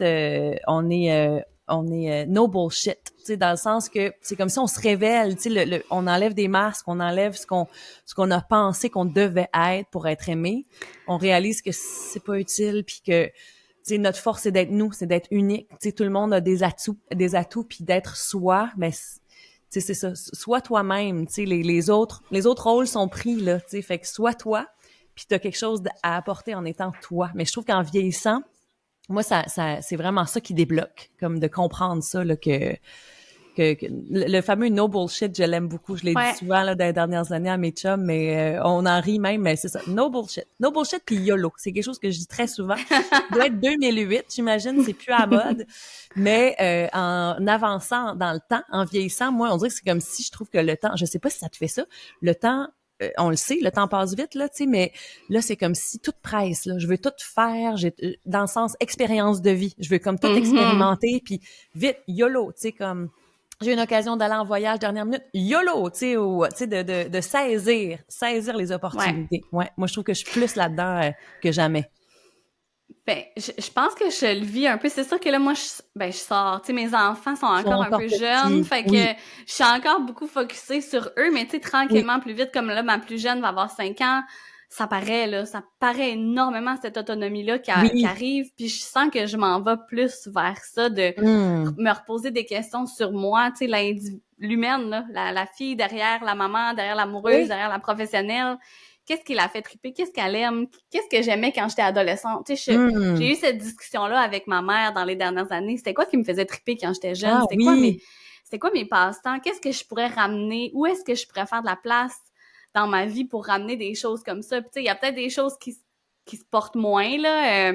on est no bullshit, tu sais, dans le sens que c'est comme si on se révèle, tu sais, on enlève des masques, on enlève ce qu'on a pensé qu'on devait être pour être aimé. On réalise que c'est pas utile, puis que, tu sais, notre force c'est d'être nous, c'est d'être unique. Tu sais, tout le monde a des atouts, puis d'être soi, mais tu sais, c'est ça, sois toi-même. Tu sais, les autres rôles sont pris là, tu sais, fait que sois toi, puis t'as quelque chose à apporter en étant toi. Mais je trouve qu'en vieillissant, moi, ça, c'est vraiment ça qui débloque, comme de comprendre ça, là, que le fameux no bullshit, je l'aime beaucoup. Je l'ai dit souvent, là, dans les dernières années à mes chums, mais on en rit même, mais c'est ça. No bullshit. No bullshit puis YOLO. C'est quelque chose que je dis très souvent. Ça doit être 2008, j'imagine, c'est plus à mode. Mais, en avançant dans le temps, en vieillissant, moi, on dirait que c'est comme si je trouve que le temps, je sais pas si ça te fait ça, le temps, on le sait, le temps passe vite, là, tu sais, mais là, c'est comme si tout presse, là. Je veux tout faire, dans le sens expérience de vie. Je veux comme tout expérimenter, puis vite, YOLO, tu sais, comme, j'ai une occasion d'aller en voyage dernière minute, YOLO, tu sais, ou, tu sais, de saisir les opportunités. Ouais. Moi, je trouve que je suis plus là-dedans que jamais. Ben, je pense que je le vis un peu. C'est sûr que là, moi, je sors. Tu sais, mes enfants sont encore un peu jeunes. Fait que je suis encore beaucoup focusée sur eux. Mais tu sais, tranquillement, plus vite, comme là, ma plus jeune va avoir 5 ans, ça paraît énormément cette autonomie-là qui arrive. Puis je sens que je m'en vais plus vers ça, de me reposer des questions sur moi. Tu sais, l'humaine, là, la fille derrière la maman, derrière l'amoureuse, derrière la professionnelle. Qu'est-ce qui l'a fait triper? Qu'est-ce qu'elle aime? Qu'est-ce que j'aimais quand j'étais adolescente? Tu sais, j'ai eu cette discussion-là avec ma mère dans les dernières années. C'était quoi qui me faisait triper quand j'étais jeune? C'était quoi mes passe-temps? Qu'est-ce que je pourrais ramener? Où est-ce que je pourrais faire de la place dans ma vie pour ramener des choses comme ça? Puis tu sais, il y a peut-être des choses qui se portent moins, là,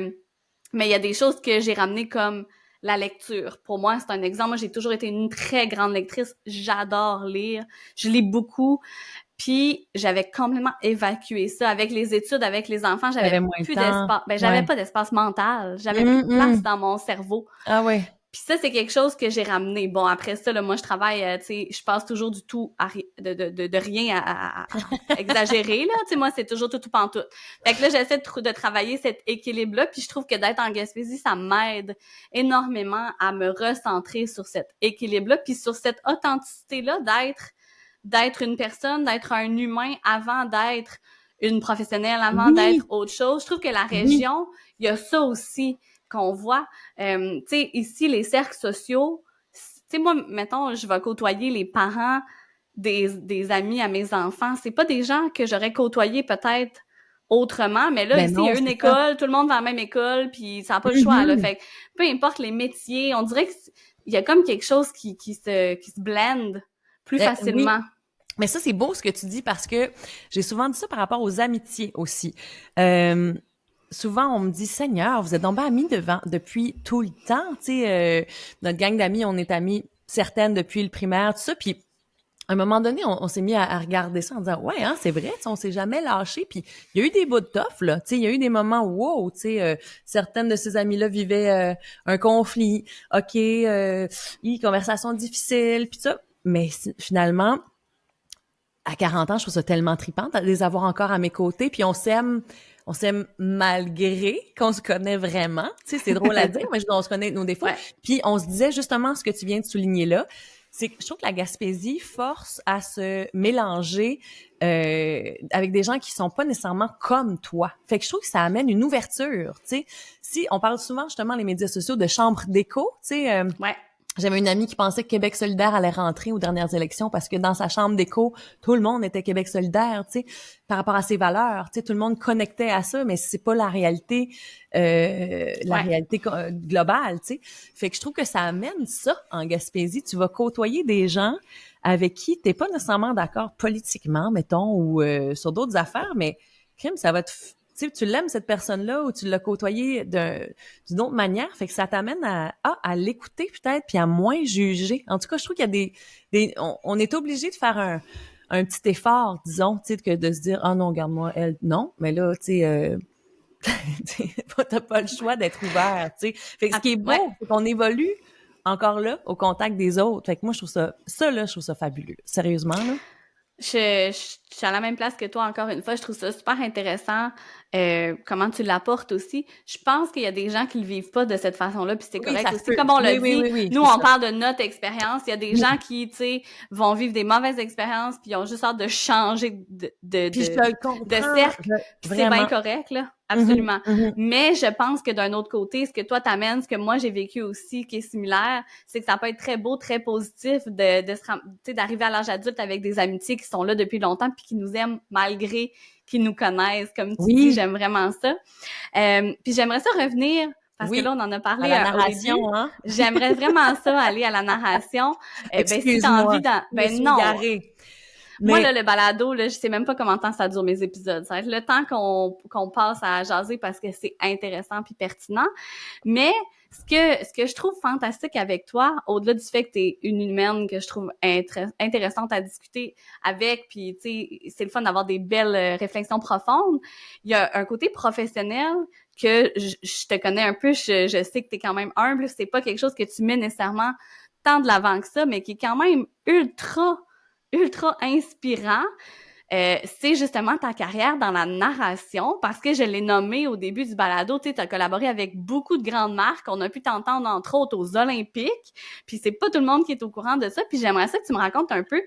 mais il y a des choses que j'ai ramenées comme la lecture. Pour moi, c'est un exemple. Moi, j'ai toujours été une très grande lectrice. J'adore lire. Je lis beaucoup. Puis j'avais complètement évacué ça avec les études, avec les enfants, j'avais plus d'espace. Ben j'avais pas d'espace mental, j'avais plus de place dans mon cerveau. Ah ouais. Puis ça, c'est quelque chose que j'ai ramené. Bon, après ça, là, moi, je travaille, tu sais, je passe toujours du tout à de rien à exagérer, là. Tu sais, moi, c'est toujours tout pantoute. Fait que là, j'essaie de travailler cet équilibre-là, puis je trouve que d'être en Gaspésie, ça m'aide énormément à me recentrer sur cet équilibre-là, puis sur cette authenticité-là d'être une personne, d'être un humain avant d'être une professionnelle, avant d'être autre chose. Je trouve que la région, il y a ça aussi qu'on voit. Tu sais, ici, les cercles sociaux, tu sais, moi, mettons, je vais côtoyer les parents des amis à mes enfants. C'est pas des gens que j'aurais côtoyés peut-être autrement, mais là, ici, il y a une école, tout le monde va à la même école, puis ça n'a pas le choix, là. Fait que peu importe les métiers, on dirait qu'il y a comme quelque chose qui se blende plus facilement. Oui. Mais ça, c'est beau ce que tu dis parce que j'ai souvent dit ça par rapport aux amitiés aussi. Souvent, on me dit, Seigneur, vous êtes donc bien amis depuis tout le temps. Tu sais, notre gang d'amis, on est amis certaines depuis le primaire, tout ça. Puis, à un moment donné, on s'est mis à regarder ça en disant, ouais, hein, c'est vrai, on s'est jamais lâché. Puis, il y a eu des bouts de tough, là. Tu sais, il y a eu des moments où, wow, tu sais, certaines de ces amis-là vivaient un conflit. OK, conversation difficile, puis ça. Mais finalement, à 40 ans, je trouve ça tellement trippant de les avoir encore à mes côtés. Puis on s'aime malgré qu'on se connaît vraiment. Tu sais, c'est drôle à dire, mais on se connaît nous des fois. Ouais. Puis on se disait justement ce que tu viens de souligner là, c'est que je trouve que la Gaspésie force à se mélanger avec des gens qui sont pas nécessairement comme toi. Fait que je trouve que ça amène une ouverture, tu sais. Si on parle souvent justement les médias sociaux de chambre d'écho, tu sais. Ouais. J'avais une amie qui pensait que Québec solidaire allait rentrer aux dernières élections parce que dans sa chambre d'écho, tout le monde était Québec solidaire, tu sais, par rapport à ses valeurs, tu sais, tout le monde connectait à ça, mais c'est pas la réalité, réalité globale, tu sais. Fait que je trouve que ça amène ça en Gaspésie. Tu vas côtoyer des gens avec qui t'es pas nécessairement d'accord politiquement, mettons, ou sur d'autres affaires, mais crime, ça va te tu sais, tu l'aimes cette personne-là ou tu l'as côtoyée d'une autre manière, fait que ça t'amène à l'écouter peut-être puis à moins juger. En tout cas, je trouve qu'il y a on est obligé de faire un petit effort, disons, tu sais, que de se dire ah non, regarde-moi elle, non, mais là, tu sais, t'as pas le choix d'être ouvert, tu sais. Fait que ce qui est beau, c'est qu'on évolue encore là au contact des autres. Fait que moi, je trouve ça là, je trouve ça fabuleux. Sérieusement là. Je suis à la même place que toi encore une fois. Je trouve ça super intéressant comment tu l'apportes aussi. Je pense qu'il y a des gens qui le vivent pas de cette façon-là, puis c'est correct aussi. Comme on l'a dit, nous on parle de notre expérience. Il y a des gens qui, tu sais, vont vivre des mauvaises expériences, puis ils ont juste hâte de changer de cercle. C'est bien correct là. Absolument. Mais je pense que d'un autre côté, ce que toi t'amènes, ce que moi j'ai vécu aussi, qui est similaire, c'est que ça peut être très beau, très positif d'arriver à l'âge adulte avec des amitiés qui sont là depuis longtemps puis qui nous aiment malgré qu'ils nous connaissent. Comme tu dis, j'aime vraiment ça. Puis j'aimerais ça revenir, parce que là, on en a parlé à la narration, hein? J'aimerais vraiment ça aller à la narration. Si t'as envie non. Moi, là, le balado, là, je sais même pas comment temps ça dure mes épisodes. Ça va être le temps qu'on passe à jaser parce que c'est intéressant puis pertinent. Mais ce que je trouve fantastique avec toi, au-delà du fait que t'es une humaine que je trouve intéressante à discuter avec, puis tu sais, c'est le fun d'avoir des belles réflexions profondes. Il y a un côté professionnel que je te connais un peu, je sais que t'es quand même humble. C'est pas quelque chose que tu mets nécessairement tant de l'avant que ça, mais qui est quand même ultra inspirant, c'est justement ta carrière dans la narration, parce que je l'ai nommé au début du balado, tu sais, t'as collaboré avec beaucoup de grandes marques, on a pu t'entendre entre autres aux Olympiques, puis c'est pas tout le monde qui est au courant de ça, puis j'aimerais ça que tu me racontes un peu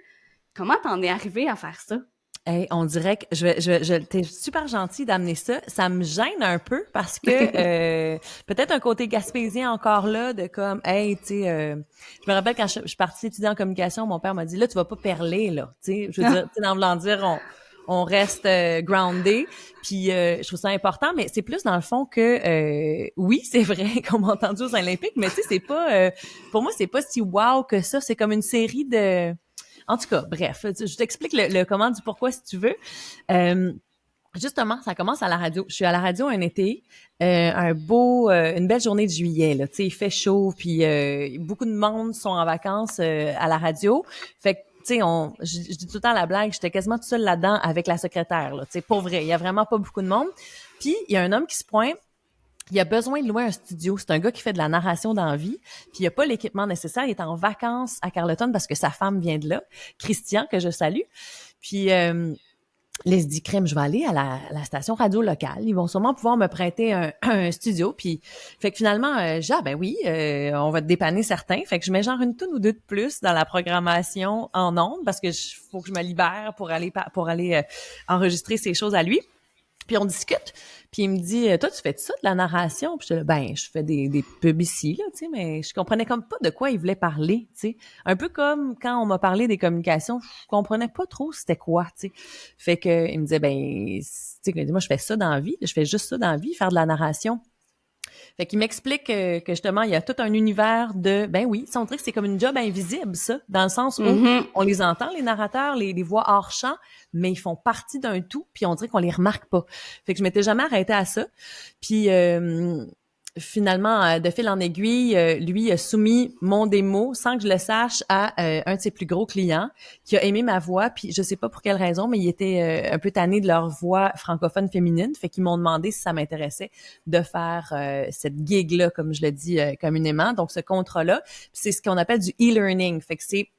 comment t'en es arrivé à faire ça. Hey, on dirait que t'es super gentil d'amener ça. Ça me gêne un peu parce que peut-être un côté gaspésien encore là de comme hey, tu sais, je me rappelle quand je suis partie étudier en communication, mon père m'a dit là tu vas pas perler là, tu sais, je veux dire, tu sais, dans voulant dire on reste groundé, puis je trouve ça important, mais c'est plus dans le fond que oui, c'est vrai qu'on m'a entendu aux Olympiques, mais tu sais c'est pas pour moi c'est pas si wow que ça, c'est comme une série de en tout cas, bref, je t'explique le comment du pourquoi si tu veux. Justement, ça commence à la radio. Je suis à la radio un été, une belle journée de juillet, là. Tu sais, il fait chaud, puis beaucoup de monde sont en vacances à la radio. Fait que, tu sais, je dis tout le temps la blague, j'étais quasiment toute seule là-dedans avec la secrétaire, là. Tu sais, pour vrai, il y a vraiment pas beaucoup de monde. Puis, il y a un homme qui se pointe il a besoin de louer un studio. C'est un gars qui fait de la narration dans la vie, puis il a pas l'équipement nécessaire. Il est en vacances à Carleton parce que sa femme vient de là, Christian, que je salue. Puis là, il se dit, crème, je vais aller à la station radio locale. Ils vont sûrement pouvoir me prêter un studio. Puis, fait que finalement, ben oui, on va te dépanner certains. Fait que je mets genre une toune ou deux de plus dans la programmation en ondes parce que faut que je me libère pour aller enregistrer ces choses à lui. Puis on discute, puis il me dit, toi, tu fais ça de la narration? Puis je dis, ben, je fais des pubs ici, là, tu sais, mais je comprenais comme pas de quoi il voulait parler, tu sais. Un peu comme quand on m'a parlé des communications, je comprenais pas trop c'était quoi, tu sais. Fait que il me disait, ben, tu sais, moi, je fais ça dans la vie, je fais juste ça dans la vie, faire de la narration. Fait qu'il m'explique que justement, il y a tout un univers de, ben oui, on dirait que c'est comme une job invisible, ça, dans le sens où on les entend, les narrateurs, les voix hors champ, mais ils font partie d'un tout, puis on dirait qu'on les remarque pas. Fait que je m'étais jamais arrêtée à ça. Puis finalement, de fil en aiguille, lui a soumis mon démo sans que je le sache à un de ses plus gros clients qui a aimé ma voix, puis je sais pas pour quelle raison, mais il était un peu tanné de leur voix francophone féminine, fait qu'ils m'ont demandé si ça m'intéressait de faire cette gig-là, comme je le dis communément, donc ce contrat-là. Puis c'est ce qu'on appelle du e-learning, fait que c'est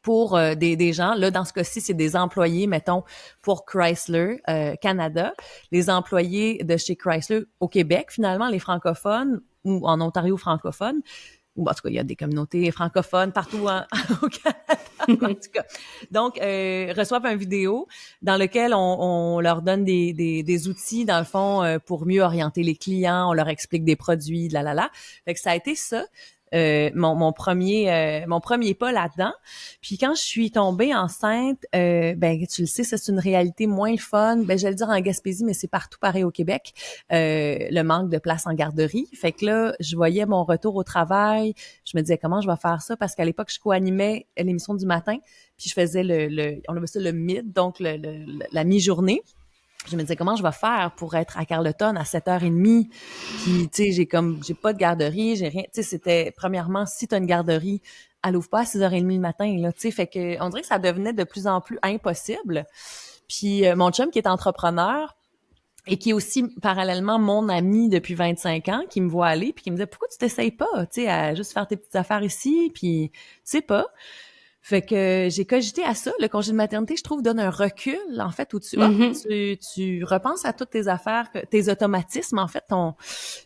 pour des gens, là, dans ce cas-ci, c'est des employés, mettons, pour Chrysler Canada, les employés de chez Chrysler au Québec, finalement, les francophones, ou en Ontario francophone, ou en tout cas, il y a des communautés francophones partout au Canada, en tout cas. Donc, reçoivent une vidéo dans lequel on leur donne des outils, dans le fond, pour mieux orienter les clients, on leur explique des produits, la. Fait que ça a été ça. Mon premier pas là-dedans. Puis quand je suis tombée enceinte, ben tu le sais, c'est une réalité moins le fun. Ben je vais le dire en Gaspésie, mais c'est partout pareil au Québec. Le manque de place en garderie. Fait que là, je voyais mon retour au travail. Je me disais comment je vais faire ça parce qu'à l'époque je co-animais l'émission du matin, puis je faisais on appelle ça le mid, donc la mi-journée. Je me disais, comment je vais faire pour être à Carleton à 7h30? Puis, tu sais, j'ai pas de garderie, j'ai rien. Tu sais, c'était, premièrement, si t'as une garderie, elle ouvre pas à 6h30 le matin, là, tu sais. Fait que, on dirait que ça devenait de plus en plus impossible. Puis, mon chum, qui est entrepreneur, et qui est aussi, parallèlement, mon ami depuis 25 ans, qui me voit aller, puis qui me disait, pourquoi tu t'essayes pas, tu sais, à juste faire tes petites affaires ici, puis, tu sais pas. Fait que j'ai cogité à ça. Le congé de maternité, je trouve, donne un recul, en fait, où tu repenses à toutes tes affaires, tes automatismes, en fait.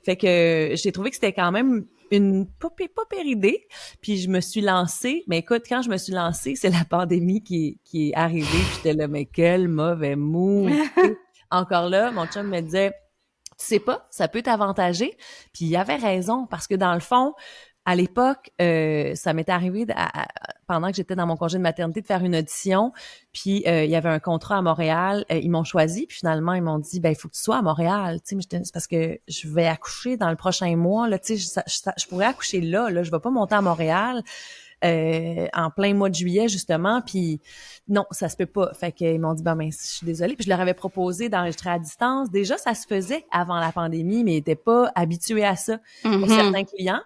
Fait que j'ai trouvé que c'était quand même une pas pire idée. Puis je me suis lancée. Mais écoute, quand je me suis lancée, c'est la pandémie qui est arrivée. Puis j'étais là, mais quel mauvais move. Encore là, mon chum me disait, tu sais pas, ça peut t'avantager. Puis il avait raison, parce que dans le fond, à l'époque, ça m'était arrivé pendant que j'étais dans mon congé de maternité de faire une audition, puis il y avait un contrat à Montréal, ils m'ont choisi, puis finalement ils m'ont dit ben il faut que tu sois à Montréal, tu sais, c'est parce que je vais accoucher dans le prochain mois, là, tu sais, je pourrais accoucher là, je vais pas monter à Montréal. En plein mois de juillet, justement, puis non, ça se peut pas. Fait qu'ils m'ont dit, ben, je suis désolée. Puis je leur avais proposé d'enregistrer à distance. Déjà, ça se faisait avant la pandémie, mais ils n'étaient pas habitués à ça pour certains clients.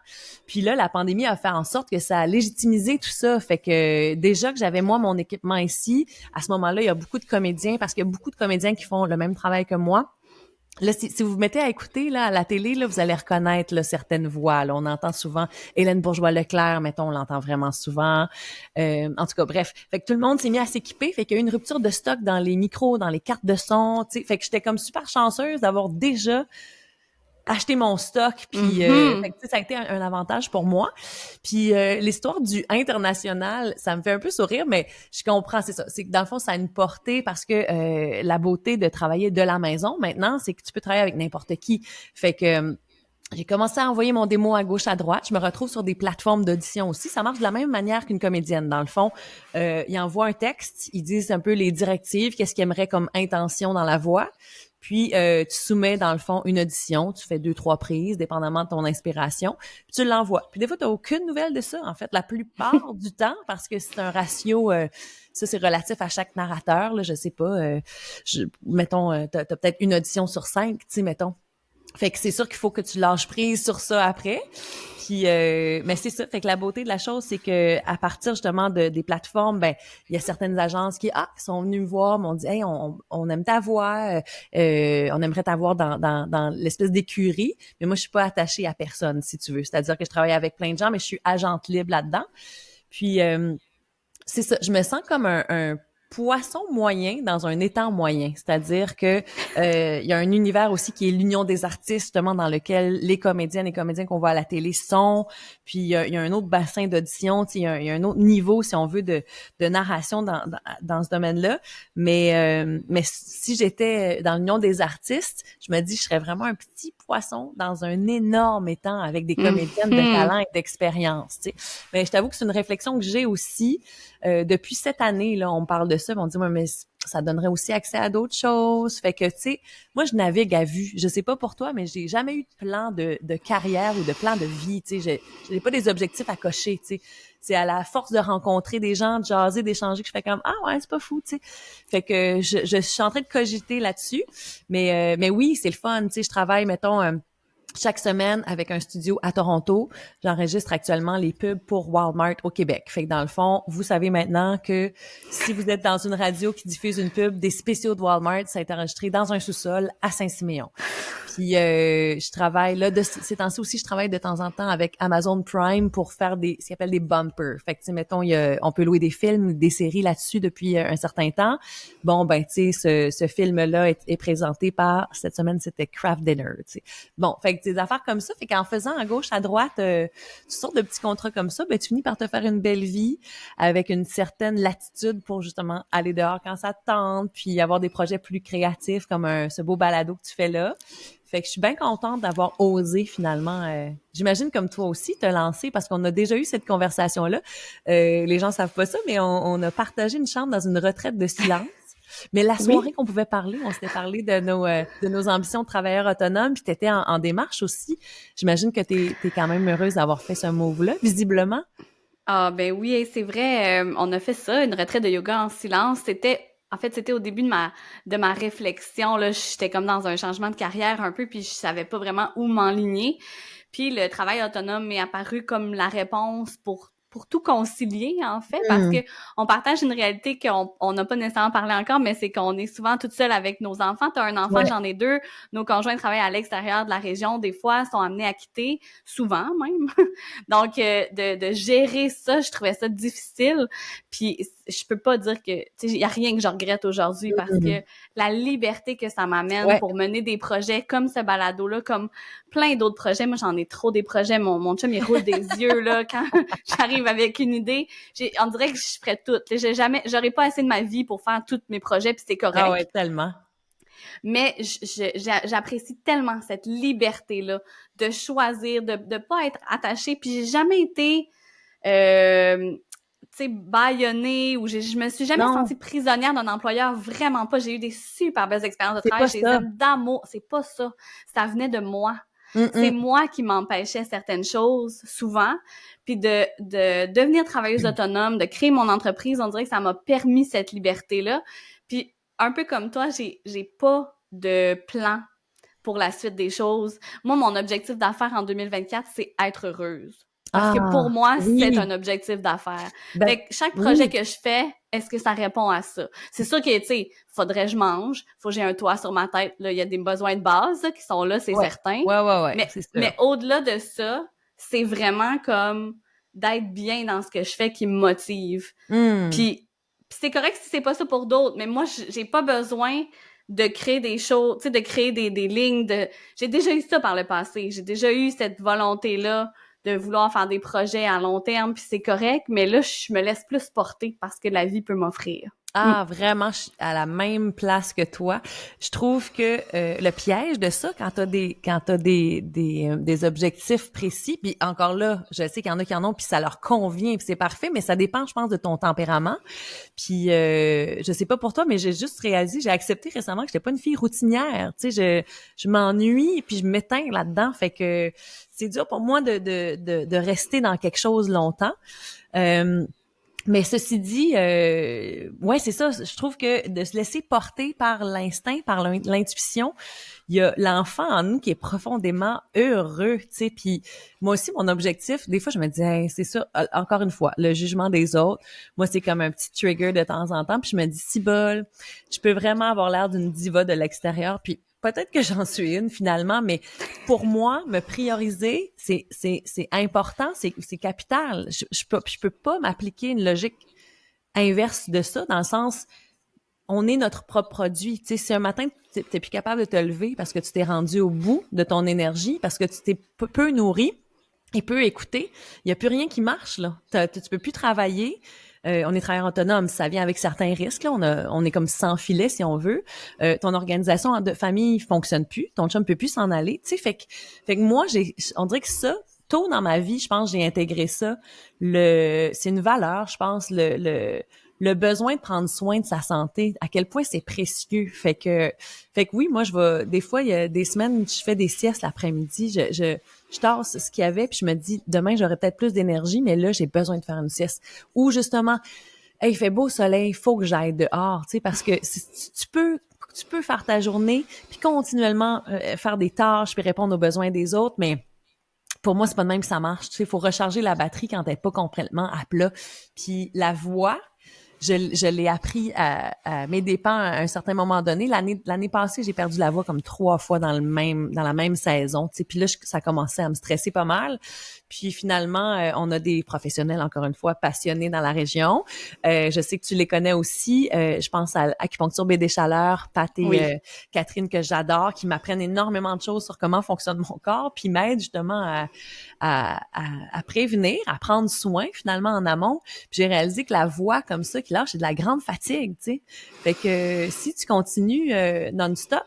Puis là, la pandémie a fait en sorte que ça a légitimisé tout ça. Fait que déjà que j'avais, moi, mon équipement ici, à ce moment-là, il y a beaucoup de comédiens, parce qu'il y a beaucoup de comédiens qui font le même travail que moi. Là, si vous vous mettez à écouter là à la télé, là, vous allez reconnaître là, certaines voix. Là, on entend souvent Hélène Bourgeois-Leclerc, mettons, on l'entend vraiment souvent. En tout cas, bref. Fait que tout le monde s'est mis à s'équiper. Fait qu'il y a eu une rupture de stock dans les micros, dans les cartes de son. T'sais. Fait que j'étais comme super chanceuse d'avoir déjà acheté mon stock. Puis fait que, ça a été un avantage pour moi. Puis l'histoire du international, ça me fait un peu sourire, mais je comprends, c'est ça. C'est que dans le fond, ça a une portée parce que la beauté de travailler de la maison maintenant, c'est que tu peux travailler avec n'importe qui. Fait que j'ai commencé à envoyer mon démo à gauche, à droite. Je me retrouve sur des plateformes d'audition aussi. Ça marche de la même manière qu'une comédienne. Dans le fond, ils envoient un texte, ils disent un peu les directives, qu'est-ce qu'ils aimeraient comme intention dans la voix. Puis, tu soumets, dans le fond, une audition. Tu fais 2-3 prises, dépendamment de ton inspiration. Puis, tu l'envoies. Puis, des fois, tu n'as aucune nouvelle de ça, en fait, la plupart du temps, parce que c'est un ratio... ça, c'est relatif à chaque narrateur. Là, je sais pas. Mettons, t'as peut-être une audition sur 5, tu sais, mettons. Fait que c'est sûr qu'il faut que tu lâches prise sur ça après. Puis, mais c'est ça. Fait que la beauté de la chose, c'est que à partir justement des plateformes, ben il y a certaines agences qui sont venues me voir, m'ont dit, hey, on aime ta voix, on aimerait t'avoir dans l'espèce d'écurie. Mais moi, je suis pas attachée à personne, si tu veux. C'est-à-dire que je travaille avec plein de gens, mais je suis agente libre là-dedans. Puis c'est ça. Je me sens comme un poisson moyen dans un étang moyen, c'est-à-dire que il y a un univers aussi qui est l'union des artistes, justement, dans lequel les comédiennes et comédiens qu'on voit à la télé sont, puis il y a un autre bassin d'audition, il y a un autre niveau, si on veut, de narration dans ce domaine-là, mais si j'étais dans l'union des artistes, je me dis je serais vraiment un petit poisson dans un énorme étang avec des comédiennes de talent et d'expérience, tu sais. Mais je t'avoue que c'est une réflexion que j'ai aussi depuis cette année, là, on me parle de ça, on dit, ouais, mais ça donnerait aussi accès à d'autres choses. Fait que, tu sais, moi, je navigue à vue. Je sais pas pour toi, mais j'ai jamais eu de plan de carrière ou de plan de vie, tu sais. J'ai pas des objectifs à cocher, tu sais. C'est à la force de rencontrer des gens, de jaser, d'échanger, que je fais comme, ah ouais, c'est pas fou, tu sais. Fait que je suis en train de cogiter là-dessus. Mais oui, c'est le fun, tu sais. Je travaille, mettons, chaque semaine avec un studio à Toronto. J'enregistre actuellement les pubs pour Walmart au Québec. Fait que dans le fond, vous savez maintenant que si vous êtes dans une radio qui diffuse une pub des spéciaux de Walmart, ça a été enregistré dans un sous-sol à Saint-Siméon. Puis je travaille là ces temps-ci aussi, je travaille de temps en temps avec Amazon Prime pour faire ce qu'on appelle des bumpers. Fait que tu sais, mettons, on peut louer des films, des séries là-dessus depuis un certain temps. Bon ben tu sais, ce film-là est présenté par, cette semaine c'était Craft Dinner. Tu sais. Bon, fait que des affaires comme ça, fait qu'en faisant à gauche, à droite, toutes sortes de petits contrats comme ça, ben tu finis par te faire une belle vie avec une certaine latitude pour justement aller dehors quand ça te tente, puis avoir des projets plus créatifs comme ce beau balado que tu fais là. Fait que je suis bien contente d'avoir osé finalement. J'imagine comme toi aussi te lancer parce qu'on a déjà eu cette conversation-là. Les gens savent pas ça, mais on a partagé une chambre dans une retraite de silence. Mais la soirée qu'on pouvait parler, on s'était parlé de nos ambitions de travailleurs autonomes, puis t'étais en démarche aussi. J'imagine que t'es quand même heureuse d'avoir fait ce move-là, visiblement. Ah ben oui, c'est vrai, on a fait ça, une retraite de yoga en silence. C'était au début de ma réflexion, là, j'étais comme dans un changement de carrière un peu, puis je savais pas vraiment où m'enligner. Puis le travail autonome m'est apparu comme la réponse pour tout concilier, en fait, parce que on partage une réalité qu'on n'a pas nécessairement parlé encore, mais c'est qu'on est souvent toute seule avec nos enfants. T'as un enfant, Ouais. j'en ai deux. Nos conjoints travaillent à l'extérieur de la région. Des fois, sont amenés à quitter, souvent même. Donc, de gérer ça, je trouvais ça difficile. Puis, je peux pas dire que, tu sais, il y a rien que je regrette aujourd'hui parce que la liberté que ça m'amène pour mener des projets comme ce balado-là, comme plein d'autres projets. Moi, j'en ai trop des projets. Mon chum, il roule des yeux, là, quand j'arrive avec une idée. On dirait que je ferais tout. J'aurais pas assez de ma vie pour faire tous mes projets, puis c'est correct. Ah ouais, tellement. Mais j'apprécie tellement cette liberté-là de choisir, de pas être attachée. Puis j'ai jamais été, tu sais, bâillonnée ou je me suis jamais sentie prisonnière d'un employeur. Vraiment pas. J'ai eu des super belles expériences de travail. J'ai des hommes d'amour. C'est pas ça. Ça venait de moi. C'est moi qui m'empêchais certaines choses, souvent. Puis de devenir travailleuse autonome, de créer mon entreprise, on dirait que ça m'a permis cette liberté-là. Puis un peu comme toi, j'ai pas de plan pour la suite des choses. Moi, mon objectif d'affaires en 2024, c'est être heureuse. Parce que pour moi, c'est un objectif d'affaires. Fait que chaque projet que je fais, est-ce que ça répond à ça? C'est sûr que, tu sais, faudrait que je mange, faut que j'ai un toit sur ma tête. Là, il y a des besoins de base là, qui sont là, c'est certain. Ouais, mais au-delà de ça, c'est vraiment comme d'être bien dans ce que je fais qui me motive. Puis c'est correct si c'est pas ça pour d'autres, mais moi, j'ai pas besoin de créer des choses, tu sais, de créer des lignes de... J'ai déjà eu ça par le passé. J'ai déjà eu cette volonté-là de vouloir faire des projets à long terme, puis c'est correct, mais là, je me laisse plus porter parce que la vie peut m'offrir. Ah, vraiment, je suis à la même place que toi. Je trouve que le piège de ça, quand t'as des objectifs précis, puis encore là, je sais qu'il y en a qui en ont, puis ça leur convient, puis c'est parfait, mais ça dépend, je pense, de ton tempérament. Puis je sais pas pour toi, mais j'ai juste réalisé, j'ai accepté récemment que j'étais pas une fille routinière. Tu sais, je m'ennuie, puis je m'éteins là-dedans, fait que c'est dur pour moi de rester dans quelque chose longtemps. Mais ceci dit, ouais, c'est ça. Je trouve que de se laisser porter par l'instinct, par l'intuition, il y a l'enfant en nous qui est profondément heureux, tu sais. Puis moi aussi, mon objectif, des fois, je me dis, hey, c'est ça. Encore une fois, le jugement des autres, moi, c'est comme un petit trigger de temps en temps. Puis je me dis, si bol, je peux vraiment avoir l'air d'une diva de l'extérieur. Puis peut-être que j'en suis une finalement, mais pour moi, me prioriser, c'est important, c'est capital. Je peux pas m'appliquer une logique inverse de ça, dans le sens, on est notre propre produit. Tu sais, si un matin, tu n'es plus capable de te lever parce que tu t'es rendu au bout de ton énergie, parce que tu t'es peu nourri et peu écouté, il n'y a plus rien qui marche, là. Tu peux plus travailler. On est travailleur autonome, ça vient avec certains risques. Là. On est comme sans filet, si on veut. Ton organisation de famille fonctionne plus. Ton chum peut plus s'en aller. Tu sais, fait que moi, on dirait que ça, tôt dans ma vie, je pense, j'ai intégré ça. C'est une valeur, je pense, le besoin de prendre soin de sa santé, à quel point c'est précieux. Fait que oui, moi, des fois, il y a des semaines où je fais des siestes l'après-midi, je tasse ce qu'il y avait, puis je me dis, demain, j'aurai peut-être plus d'énergie, mais là, j'ai besoin de faire une sieste. Ou justement, hey, il fait beau soleil, il faut que j'aille dehors, tu sais, parce que tu peux faire ta journée, puis continuellement faire des tâches, puis répondre aux besoins des autres, mais pour moi, c'est pas de même que ça marche. Tu sais, il faut recharger la batterie quand elle est pas complètement à plat. Puis la voix, je l'ai appris à mes dépens à un certain moment donné. L'année passée, j'ai perdu la voix comme 3 fois dans la même saison. Tu sais, puis là, ça commençait à me stresser pas mal. Puis finalement, on a des professionnels, encore une fois, passionnés dans la région. Je sais que tu les connais aussi. Je pense à Acupuncture BD Chaleur, Pat et Catherine, que j'adore, qui m'apprennent énormément de choses sur comment fonctionne mon corps, puis m'aident justement à prévenir, à prendre soin finalement en amont. Puis j'ai réalisé que la voix comme ça qui lâche, c'est de la grande fatigue, tu sais. Fait que si tu continues non-stop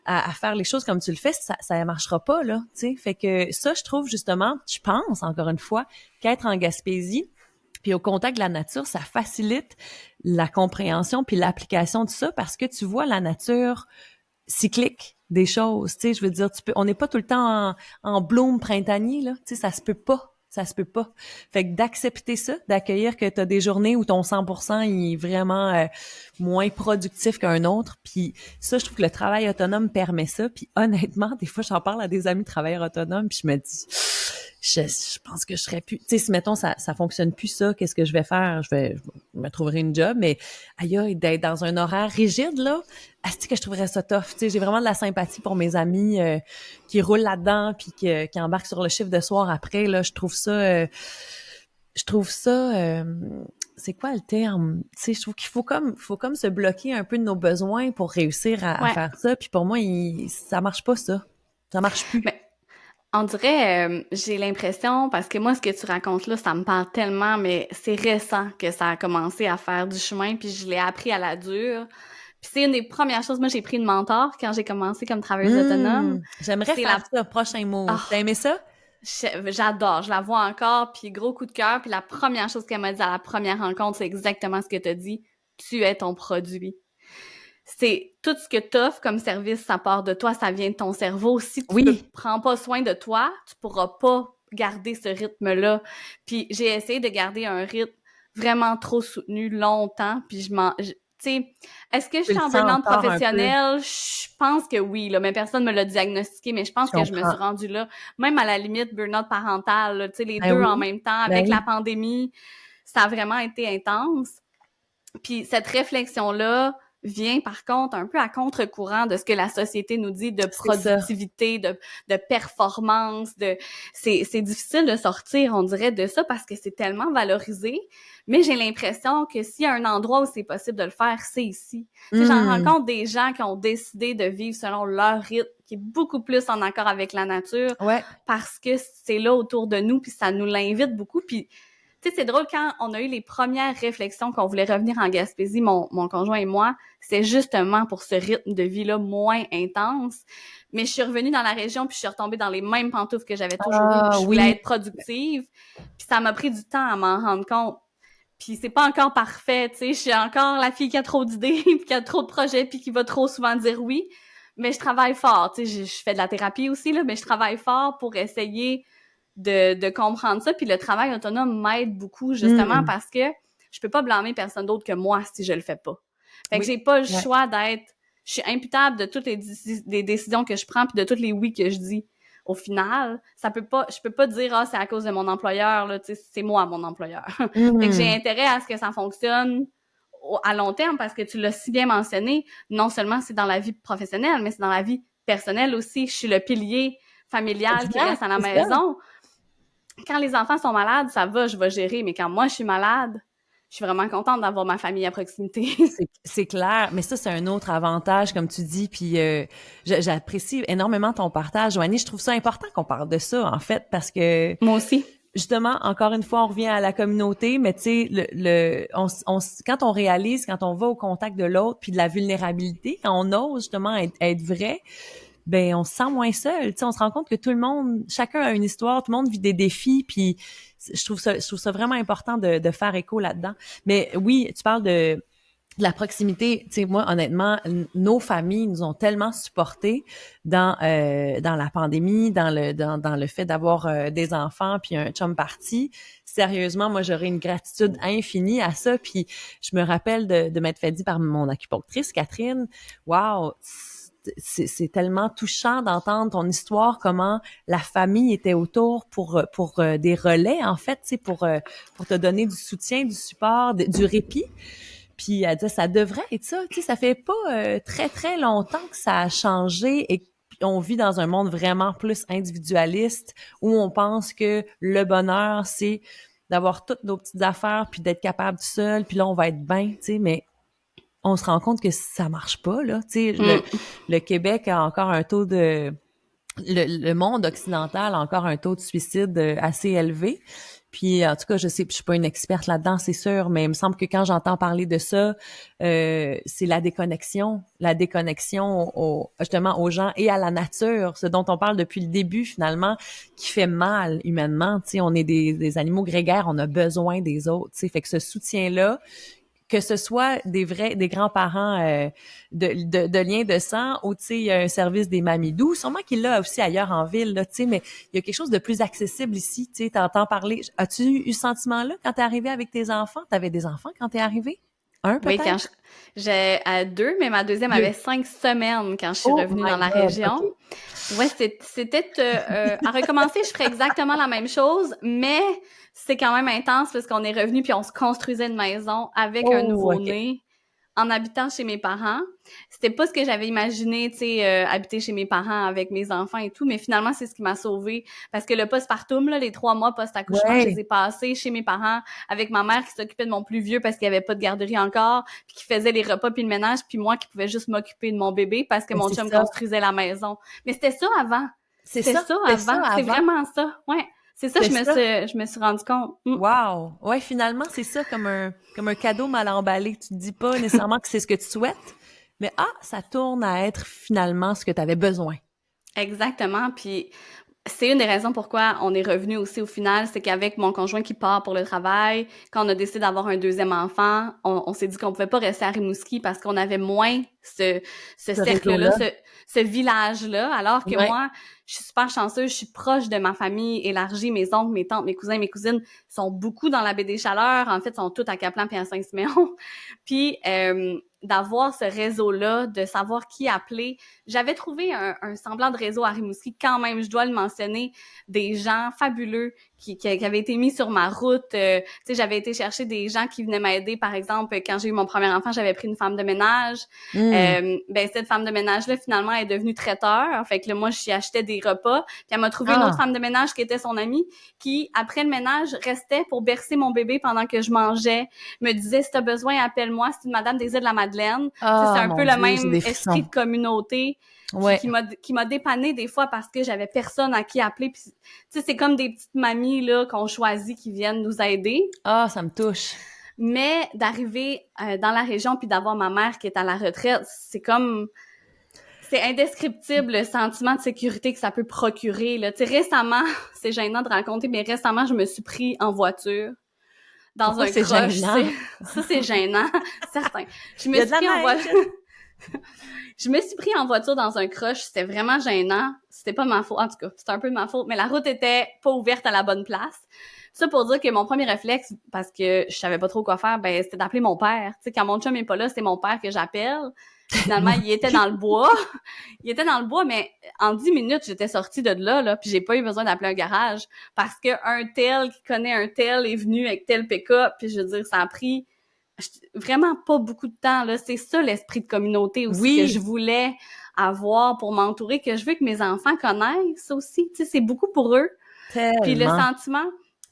à faire les choses comme tu le fais, ça marchera pas, là, tu sais. Fait que ça, je trouve justement, je pense, encore une fois, qu'être en Gaspésie, puis au contact de la nature, ça facilite la compréhension puis l'application de ça parce que tu vois la nature cyclique des choses, tu sais, je veux dire, on n'est pas tout le temps en bloom printanier, là, tu sais, ça se peut pas. Ça se peut pas. Fait que d'accepter ça, d'accueillir que tu as des journées où ton 100% il est vraiment moins productif qu'un autre. Puis ça, je trouve que le travail autonome permet ça. Puis honnêtement, des fois, j'en parle à des amis travailleurs autonomes, puis je me dis, je pense que je serais plus... Tu sais, si mettons, ça fonctionne plus ça, qu'est-ce que je vais faire? Je me trouverai une job, mais aïe, d'être dans un horaire rigide, là, c'est que je trouverais ça tough. Tu sais, j'ai vraiment de la sympathie pour mes amis qui roulent là-dedans puis qui embarquent sur le chiffre de soir après. Là, je trouve ça. C'est quoi le terme? Tu sais, je trouve qu'il faut comme se bloquer un peu de nos besoins pour réussir à faire ça. Puis pour moi, ça marche pas ça. Ça marche plus. Mais on dirait, j'ai l'impression, parce que moi, ce que tu racontes là, ça me parle tellement, mais c'est récent que ça a commencé à faire du chemin, puis je l'ai appris à la dure. Puis c'est une des premières choses. Moi, j'ai pris une mentor quand j'ai commencé comme travailleuse autonome. J'aimerais faire ça, prochain mot. T'as aimé ça? J'adore, je la vois encore, puis gros coup de cœur. Puis la première chose qu'elle m'a dit à la première rencontre, c'est exactement ce que t'as dit. Tu es ton produit. C'est tout ce que t'offres comme service, ça part de toi, ça vient de ton cerveau. Si tu ne prends pas soin de toi, tu pourras pas garder ce rythme-là. Puis j'ai essayé de garder un rythme vraiment trop soutenu longtemps, puis tu sais, est-ce que je suis en burn-out professionnel? Je pense que oui, là, mais personne me l'a diagnostiqué, mais je pense que je me suis rendue là. Même à la limite, burn-out parental, là, tu sais, les deux en même temps, avec la pandémie, ça a vraiment été intense. Puis cette réflexion-là vient, par contre, un peu à contre-courant de ce que la société nous dit de productivité, de performance, c'est difficile de sortir, on dirait, de ça parce que c'est tellement valorisé. Mais j'ai l'impression que s'il y a un endroit où c'est possible de le faire, c'est ici. J'en rencontre des gens qui ont décidé de vivre selon leur rythme, qui est beaucoup plus en accord avec la nature, parce que c'est là autour de nous, puis ça nous l'invite beaucoup, puis tu sais, c'est drôle, quand on a eu les premières réflexions qu'on voulait revenir en Gaspésie, mon conjoint et moi, c'est justement pour ce rythme de vie-là moins intense. Mais je suis revenue dans la région, puis je suis retombée dans les mêmes pantoufles que j'avais toujours eues. Je voulais être productive, puis ça m'a pris du temps à m'en rendre compte. Puis c'est pas encore parfait, tu sais, je suis encore la fille qui a trop d'idées, puis qui a trop de projets, puis qui va trop souvent dire oui. Mais je travaille fort, tu sais, je fais de la thérapie aussi, là, mais je travaille fort pour essayer de comprendre ça. Puis le travail autonome m'aide beaucoup, justement, parce que je peux pas blâmer personne d'autre que moi si je le fais pas. Fait que Oui. j'ai pas le choix je suis imputable de toutes les décisions que je prends puis de tous les oui que je dis. Au final, je peux pas dire, c'est à cause de mon employeur, là, tu sais, c'est moi, mon employeur. Fait que j'ai intérêt à ce que ça fonctionne à long terme parce que tu l'as si bien mentionné, non seulement c'est dans la vie professionnelle, mais c'est dans la vie personnelle aussi. Je suis le pilier familial qui reste à la maison. Quand les enfants sont malades, ça va, je vais gérer, mais quand moi je suis malade, je suis vraiment contente d'avoir ma famille à proximité. C'est clair, mais ça, c'est un autre avantage, comme tu dis, puis j'apprécie énormément ton partage, Joanie. Je trouve ça important qu'on parle de ça, en fait, parce que... Moi aussi. Justement, encore une fois, on revient à la communauté, mais tu sais, quand on réalise, quand on va au contact de l'autre, puis de la vulnérabilité, quand on ose justement être vrai, ben on se sent moins seul. Tu sais, on se rend compte que tout le monde, chacun a une histoire, tout le monde vit des défis, puis je trouve ça vraiment important de faire écho là-dedans. Mais oui, tu parles de la proximité. Tu sais, moi, honnêtement, nos familles nous ont tellement supportés dans la pandémie, dans le fait d'avoir des enfants puis un chum parti. Sérieusement, moi, j'aurais une gratitude infinie à ça. Puis je me rappelle de m'être fait dire par mon acupunctrice, Catherine, wow, c'est tellement touchant d'entendre ton histoire, comment la famille était autour pour des relais, en fait, tu sais, pour te donner du soutien, du support, du répit. Puis elle disait, ça devrait être ça. Tu sais, ça fait pas très, très longtemps que ça a changé et on vit dans un monde vraiment plus individualiste où on pense que le bonheur, c'est d'avoir toutes nos petites affaires puis d'être capable tout seul, puis là, on va être bien, tu sais, mais on se rend compte que ça marche pas, là. Tu sais, le Québec a encore un taux de... Le monde occidental a encore un taux de suicide assez élevé. Puis, en tout cas, je suis pas une experte là-dedans, c'est sûr, mais il me semble que quand j'entends parler de ça, c'est la déconnexion justement aux gens et à la nature, ce dont on parle depuis le début finalement, qui fait mal humainement. Tu sais, on est des animaux grégaires, on a besoin des autres. Tu sais, fait que ce soutien-là, que ce soit des grands-parents de liens de sang ou, tu sais, il y a un service des mamidous, sûrement qu'il l'a aussi ailleurs en ville, là, tu sais, mais il y a quelque chose de plus accessible ici, tu sais, t'entends parler. As-tu eu ce sentiment-là quand t'es arrivé avec tes enfants? T'avais des enfants quand t'es arrivé? Un, peut-être? Oui, j'ai deux, mais ma deuxième avait 5 semaines quand je suis revenue dans la God, région. okay. Ouais, c'était à recommencer, je ferais exactement la même chose, mais c'est quand même intense parce qu'on est revenu puis on se construisait une maison avec un nouveau-né en habitant chez mes parents. C'était pas ce que j'avais imaginé, tu sais, habiter chez mes parents avec mes enfants et tout, mais finalement, c'est ce qui m'a sauvée. Parce que le postpartum, là, les 3 mois post-accouchement, je les ai passés chez mes parents avec ma mère qui s'occupait de mon plus vieux parce qu'il n'y avait pas de garderie encore, puis qui faisait les repas puis le ménage, puis moi qui pouvais juste m'occuper de mon bébé parce que mon chum construisait la maison. Mais c'était ça avant. C'était ça avant. C'est vraiment ça, ouais. C'est ça, je me suis rendu compte. Wow! Ouais, finalement, c'est ça, comme un cadeau mal emballé. Tu te dis pas nécessairement que c'est ce que tu souhaites, mais ça tourne à être finalement ce que tu avais besoin. Exactement, puis c'est une des raisons pourquoi on est revenu aussi au final, c'est qu'avec mon conjoint qui part pour le travail, quand on a décidé d'avoir un deuxième enfant, on s'est dit qu'on pouvait pas rester à Rimouski parce qu'on avait moins ce cercle-là, ce village-là, alors que moi, je suis super chanceuse, je suis proche de ma famille élargie, mes oncles, mes tantes, mes cousins, mes cousines sont beaucoup dans la baie des Chaleurs, en fait, sont tous à Caplan puis à Saint-Siméon. Puis d'avoir ce réseau-là, de savoir qui appeler. J'avais trouvé un semblant de réseau à Rimouski quand même, je dois le mentionner, des gens fabuleux qui avaient été mis sur ma route. Tu sais, j'avais été chercher des gens qui venaient m'aider, par exemple, quand j'ai eu mon premier enfant, j'avais pris une femme de ménage. Cette femme de ménage-là, finalement, est devenue traiteur. Fait que là, moi, j'y achetais des repas. Puis elle m'a trouvé une autre femme de ménage qui était son amie, qui, après le ménage, restait pour bercer mon bébé pendant que je mangeais. Me disait, si t'as besoin, appelle-moi. C'est une madame des Îles-de-la-Madeleine. C'est un peu le même esprit de communauté qui m'a dépannée des fois parce que j'avais personne à qui appeler. Puis, tu sais, c'est comme des petites mamies là qu'on choisit qui viennent nous aider. Ça me touche. Mais d'arriver dans la région puis d'avoir ma mère qui est à la retraite, c'est indescriptible le sentiment de sécurité que ça peut procurer, là. Tu sais, récemment, c'est gênant de raconter, mais récemment, je me suis pris en voiture dans un croche. Ça, c'est gênant, certain. Je me suis pris en voiture. Je me suis pris en voiture dans un crush, c'était vraiment gênant. C'était pas ma faute, en tout cas, c'était un peu ma faute, mais la route était pas ouverte à la bonne place. Ça pour dire que mon premier réflexe, parce que je savais pas trop quoi faire, ben c'était d'appeler mon père. Tu sais, quand mon chum est pas là, c'est mon père que j'appelle. Finalement, il était dans le bois. Il était dans le bois, mais en 10 minutes, j'étais sortie de là, puis j'ai pas eu besoin d'appeler un garage parce que un tel qui connaît un tel est venu avec tel pick-up, puis je veux dire, ça a pris vraiment pas beaucoup de temps, là. C'est ça l'esprit de communauté aussi que je voulais avoir pour m'entourer, que je veux que mes enfants connaissent aussi. Tu sais, c'est beaucoup pour eux. Tellement. Puis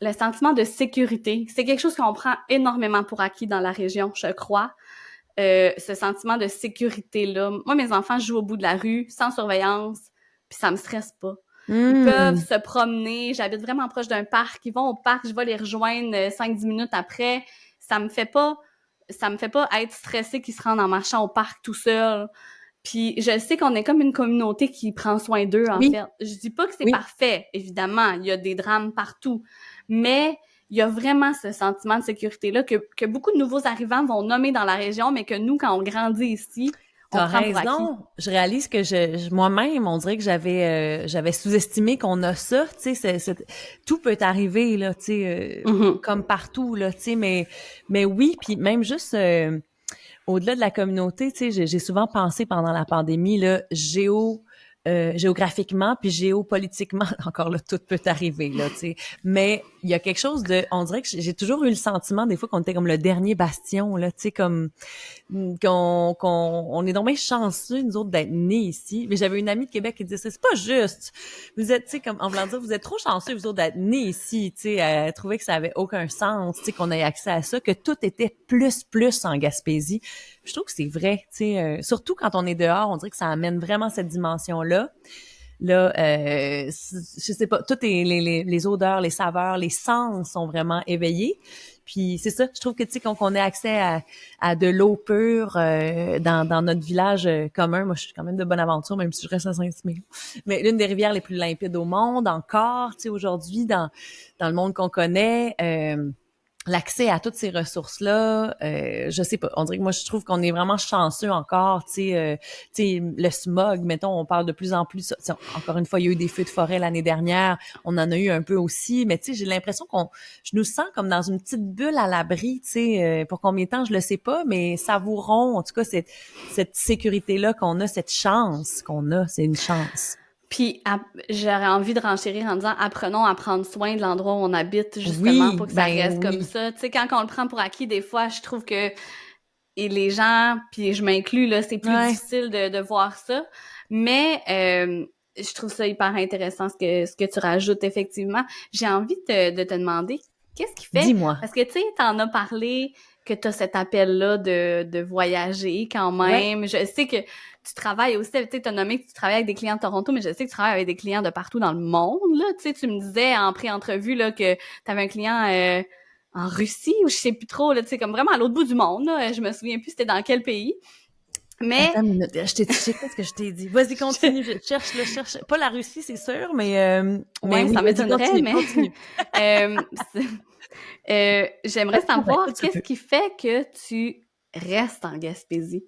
le sentiment de sécurité, c'est quelque chose qu'on prend énormément pour acquis dans la région, je crois. Ce sentiment de sécurité-là. Moi, mes enfants jouent au bout de la rue, sans surveillance, puis ça me stresse pas. Ils peuvent se promener. J'habite vraiment proche d'un parc. Ils vont au parc, je vais les rejoindre 5-10 minutes après. Ça me fait pas être stressée qu'ils se rendent en marchant au parc tout seul. Puis je sais qu'on est comme une communauté qui prend soin d'eux, en fait. Je dis pas que c'est parfait, évidemment. Il y a des drames partout. Mais il y a vraiment ce sentiment de sécurité-là que beaucoup de nouveaux arrivants vont nommer dans la région, mais que nous, quand on grandit ici, on prend pour acquis. Je réalise que moi-même, on dirait que j'avais sous-estimé qu'on a ça, tu sais, tout peut arriver là, tu sais, comme partout là, tu sais, mais oui, puis même juste au-delà de la communauté, tu sais, j'ai souvent pensé pendant la pandémie là, géographiquement puis géopolitiquement, encore là, tout peut arriver, là, tu sais. Mais il y a quelque chose on dirait que j'ai toujours eu le sentiment, des fois, qu'on était comme le dernier bastion, là, tu sais, comme, on est donc bien chanceux, nous autres, d'être nés ici. Mais j'avais une amie de Québec qui disait, c'est pas juste. Vous êtes, tu sais, comme, en voulant dire, vous êtes trop chanceux, vous autres, d'être nés ici, tu sais. Elle trouvait que ça avait aucun sens, tu sais, qu'on ait accès à ça, que tout était plus en Gaspésie. Je trouve que c'est vrai, tu sais, surtout quand on est dehors, on dirait que ça amène vraiment cette dimension-là. Là, je sais pas, toutes les odeurs, les saveurs, les sens sont vraiment éveillés. Puis c'est ça, je trouve que tu sais qu'on ait accès à de l'eau pure dans notre village commun. Moi, je suis quand même de bonne aventure, même si je reste à Saint-Simon. Mais l'une des rivières les plus limpides au monde, encore, tu sais, aujourd'hui dans le monde qu'on connaît. L'accès à toutes ces ressources-là, je sais pas, on dirait que moi je trouve qu'on est vraiment chanceux encore, tu sais, le smog, mettons, on parle de plus en plus, encore une fois, il y a eu des feux de forêt l'année dernière, on en a eu un peu aussi, mais tu sais, j'ai l'impression je nous sens comme dans une petite bulle à l'abri, tu sais, pour combien de temps, je le sais pas, mais savourons, en tout cas, cette sécurité-là qu'on a, cette chance qu'on a, c'est une chance. Puis j'aurais envie de renchérir en disant apprenons à prendre soin de l'endroit où on habite justement pour que ça reste comme ça. Tu sais, quand on le prend pour acquis, des fois, je trouve que les gens, puis je m'inclus là, c'est plus difficile de voir ça. Mais je trouve ça hyper intéressant ce que tu rajoutes effectivement. J'ai envie de te demander qu'est-ce qui fait. Dis-moi. Parce que tu sais, t'en as parlé que t'as cet appel-là de voyager quand même. Je sais que tu travailles aussi, tu sais, t'as nommé que tu travailles avec des clients de Toronto, mais je sais que tu travailles avec des clients de partout dans le monde, là. Tu sais, tu me disais en pré-entrevue, là, que t'avais un client en Russie, ou je sais plus trop, là, tu sais, comme vraiment à l'autre bout du monde, là. Je me souviens plus c'était dans quel pays. Mais... Attends une minute, qu'est-ce que je t'ai dit? Vas-y, continue, je cherche. Pas la Russie, c'est sûr, mais oui, ça m'étonnerait, continue. J'aimerais savoir qu'est-ce qui fait que tu restes en Gaspésie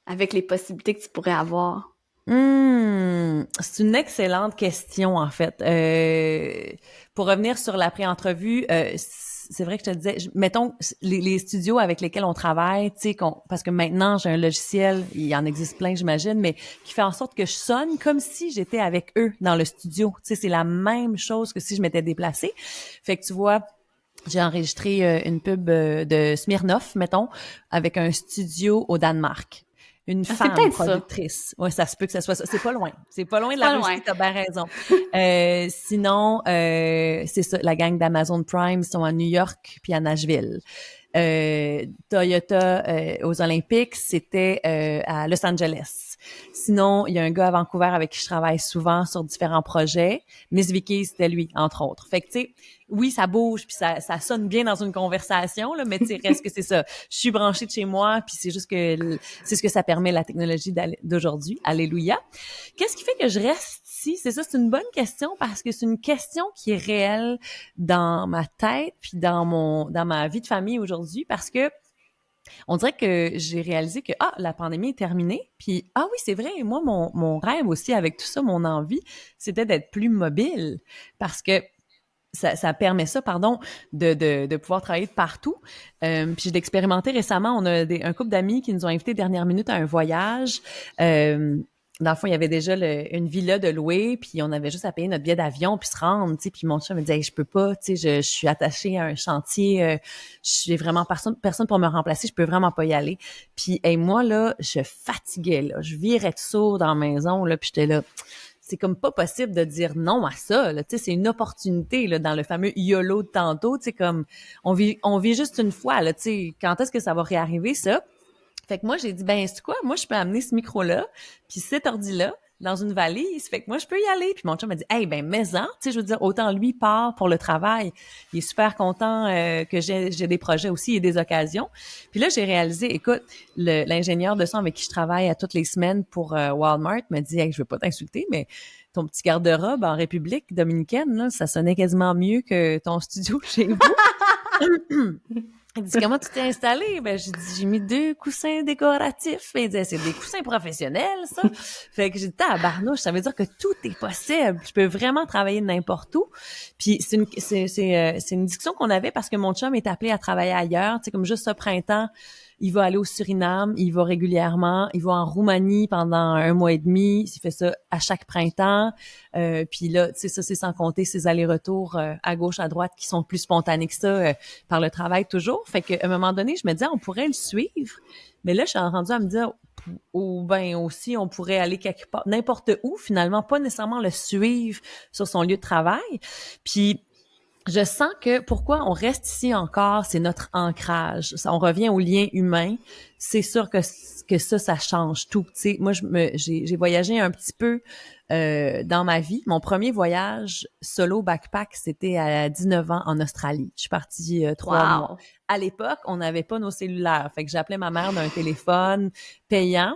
avec les possibilités que tu pourrais avoir. C'est une excellente question, en fait. Pour revenir sur la pré-entrevue, c'est vrai que je te disais, mettons, les studios avec lesquels on travaille, tu sais, parce que maintenant, j'ai un logiciel, il y en existe plein, j'imagine, mais qui fait en sorte que je sonne comme si j'étais avec eux dans le studio. Tu sais, c'est la même chose que si je m'étais déplacée. Fait que tu vois, j'ai enregistré une pub de Smirnoff, mettons, avec un studio au Danemark. Une femme productrice. Oui, ça se peut que ça soit ça. C'est pas loin. C'est pas loin de la Russie, t'as bien raison. Sinon, c'est ça, la gang d'Amazon Prime sont à New York puis à Nashville. Toyota aux Olympiques, c'était à Los Angeles. Sinon, il y a un gars à Vancouver avec qui je travaille souvent sur différents projets. Miss Vicky, c'était lui, entre autres. Fait que, tu sais, oui, ça bouge, puis ça sonne bien dans une conversation, là, mais tu sais, reste que c'est ça. Je suis branchée de chez moi, puis c'est juste que c'est ce que ça permet, la technologie d'aujourd'hui. Alléluia. Qu'est-ce qui fait que je reste ici? C'est ça, c'est une bonne question, parce que c'est une question qui est réelle dans ma tête, puis dans ma vie de famille aujourd'hui, parce que On dirait que j'ai réalisé que, la pandémie est terminée. Puis, oui, c'est vrai, moi, mon rêve aussi avec tout ça, mon envie, c'était d'être plus mobile parce que ça permet ça, pardon, de pouvoir travailler de partout. Puis j'ai expérimenté récemment, on a un couple d'amis qui nous ont invités dernière minute à un voyage. Dans le fond, il y avait déjà une villa de louer, puis on avait juste à payer notre billet d'avion puis se rendre, tu sais. Puis mon chum me disait, hey, je peux pas, tu sais, je suis attachée à un chantier, j'ai vraiment personne pour me remplacer, je peux vraiment pas y aller. Puis moi là, je fatiguais là, je virais de sourd dans la maison là, puis j'étais là. C'est comme pas possible de dire non à ça, là. Tu sais, c'est une opportunité, là, dans le fameux YOLO de tantôt. Tu sais, comme, on vit juste une fois, là. Tu sais, quand est-ce que ça va réarriver, ça? Fait que moi, j'ai dit, ben, c'est quoi? Moi, je peux amener ce micro-là, puis cet ordi-là, dans une valise. Fait que moi, je peux y aller. Puis mon chum m'a dit, hey, ben, mais-en. Tu sais, je veux dire, autant lui part pour le travail. Il est super content que j'ai des projets aussi et des occasions. Puis là, j'ai réalisé, écoute, l'ingénieur de son avec qui je travaille à toutes les semaines pour Walmart me dit, hey, je veux pas t'insulter, mais ton petit garde-robe en République dominicaine, là, ça sonnait quasiment mieux que ton studio chez vous. Il dit, comment tu t'es installé? Ben, j'ai mis 2 coussins décoratifs. Ben, il disait, c'est des coussins professionnels, ça. Fait que j'ai dit, tabarnouche, ça veut dire que tout est possible. Je peux vraiment travailler n'importe où. Puis c'est une discussion qu'on avait parce que mon chum est appelé à travailler ailleurs. Tu sais, comme juste ce printemps, il va aller au Suriname, il va régulièrement, il va en Roumanie pendant 1 mois et demi, il fait ça à chaque printemps, puis là, tu sais, ça c'est sans compter ses allers-retours à gauche, à droite qui sont plus spontanés que ça par le travail toujours, fait qu'à un moment donné, je me disais, on pourrait le suivre, mais là, je suis rendue à me dire, ou ben aussi, on pourrait aller quelque part, n'importe où, finalement, pas nécessairement le suivre sur son lieu de travail, puis je sens que pourquoi on reste ici encore, c'est notre ancrage. On revient au lien humain. C'est sûr que ça change tout. Tu sais, moi, j'ai voyagé un petit peu dans ma vie. Mon premier voyage solo backpack, c'était à 19 ans en Australie. Je suis partie 3 mois. À l'époque, on n'avait pas nos cellulaires. Fait que j'appelais ma mère d'un téléphone payant.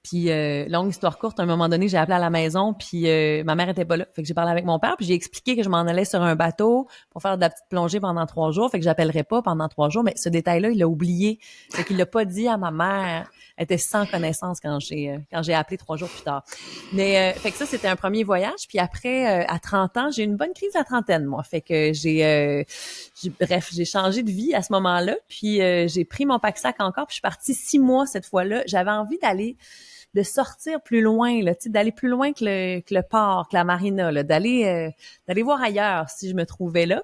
Puis, longue histoire courte, à un moment donné, j'ai appelé à la maison, puis ma mère était pas là. Fait que j'ai parlé avec mon père, puis j'ai expliqué que je m'en allais sur un bateau pour faire de la petite plongée pendant 3 jours. Fait que j'appellerais pas pendant 3 jours, mais ce détail-là, il l'a oublié. Fait qu'il l'a pas dit à ma mère. Elle était sans connaissance quand j'ai appelé 3 jours plus tard. Mais, fait que ça, c'était un premier voyage. Puis après, à 30 ans, j'ai eu une bonne crise à trentaine, moi. Fait que j'ai changé de vie à ce moment-là. Puis j'ai pris mon pack-sac encore, puis je suis partie 6 mois cette fois-là. J'avais envie de sortir plus loin, là, tu sais, d'aller plus loin que le port, que la marina, là, d'aller voir ailleurs si je me trouvais là.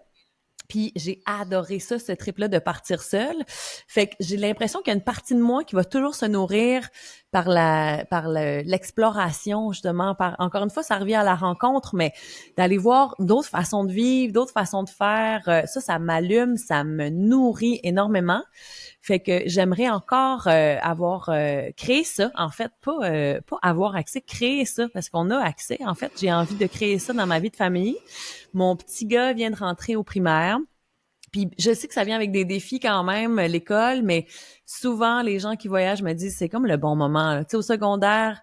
Puis j'ai adoré ça, ce trip-là de partir seule. Fait que j'ai l'impression qu'il y a une partie de moi qui va toujours se nourrir par l'exploration, justement. Encore une fois, ça revient à la rencontre, mais d'aller voir d'autres façons de vivre, d'autres façons de faire, ça m'allume, ça me nourrit énormément. Fait que j'aimerais encore avoir créé ça, en fait, pas avoir accès, créer ça, parce qu'on a accès. En fait, j'ai envie de créer ça dans ma vie de famille. Mon petit gars vient de rentrer au primaire. Puis je sais que ça vient avec des défis quand même, l'école, mais souvent, les gens qui voyagent me disent c'est comme le bon moment. Tu sais, au secondaire,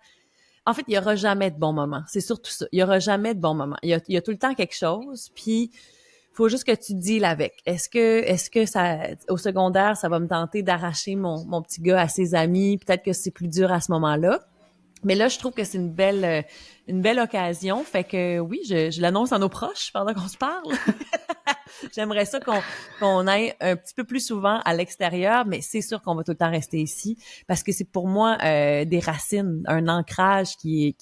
en fait, il y aura jamais de bon moment. C'est surtout ça. Il y aura jamais de bon moment. Il y a tout le temps quelque chose, puis faut juste que tu deals avec. Est-ce que ça, au secondaire, ça va me tenter d'arracher mon petit gars à ses amis? Peut-être que c'est plus dur à ce moment-là. Mais là, je trouve que c'est une belle occasion. Fait que oui, je l'annonce à nos proches pendant qu'on se parle. J'aimerais ça qu'on aille un petit peu plus souvent à l'extérieur, mais c'est sûr qu'on va tout le temps rester ici parce que c'est pour moi des racines, un ancrage qui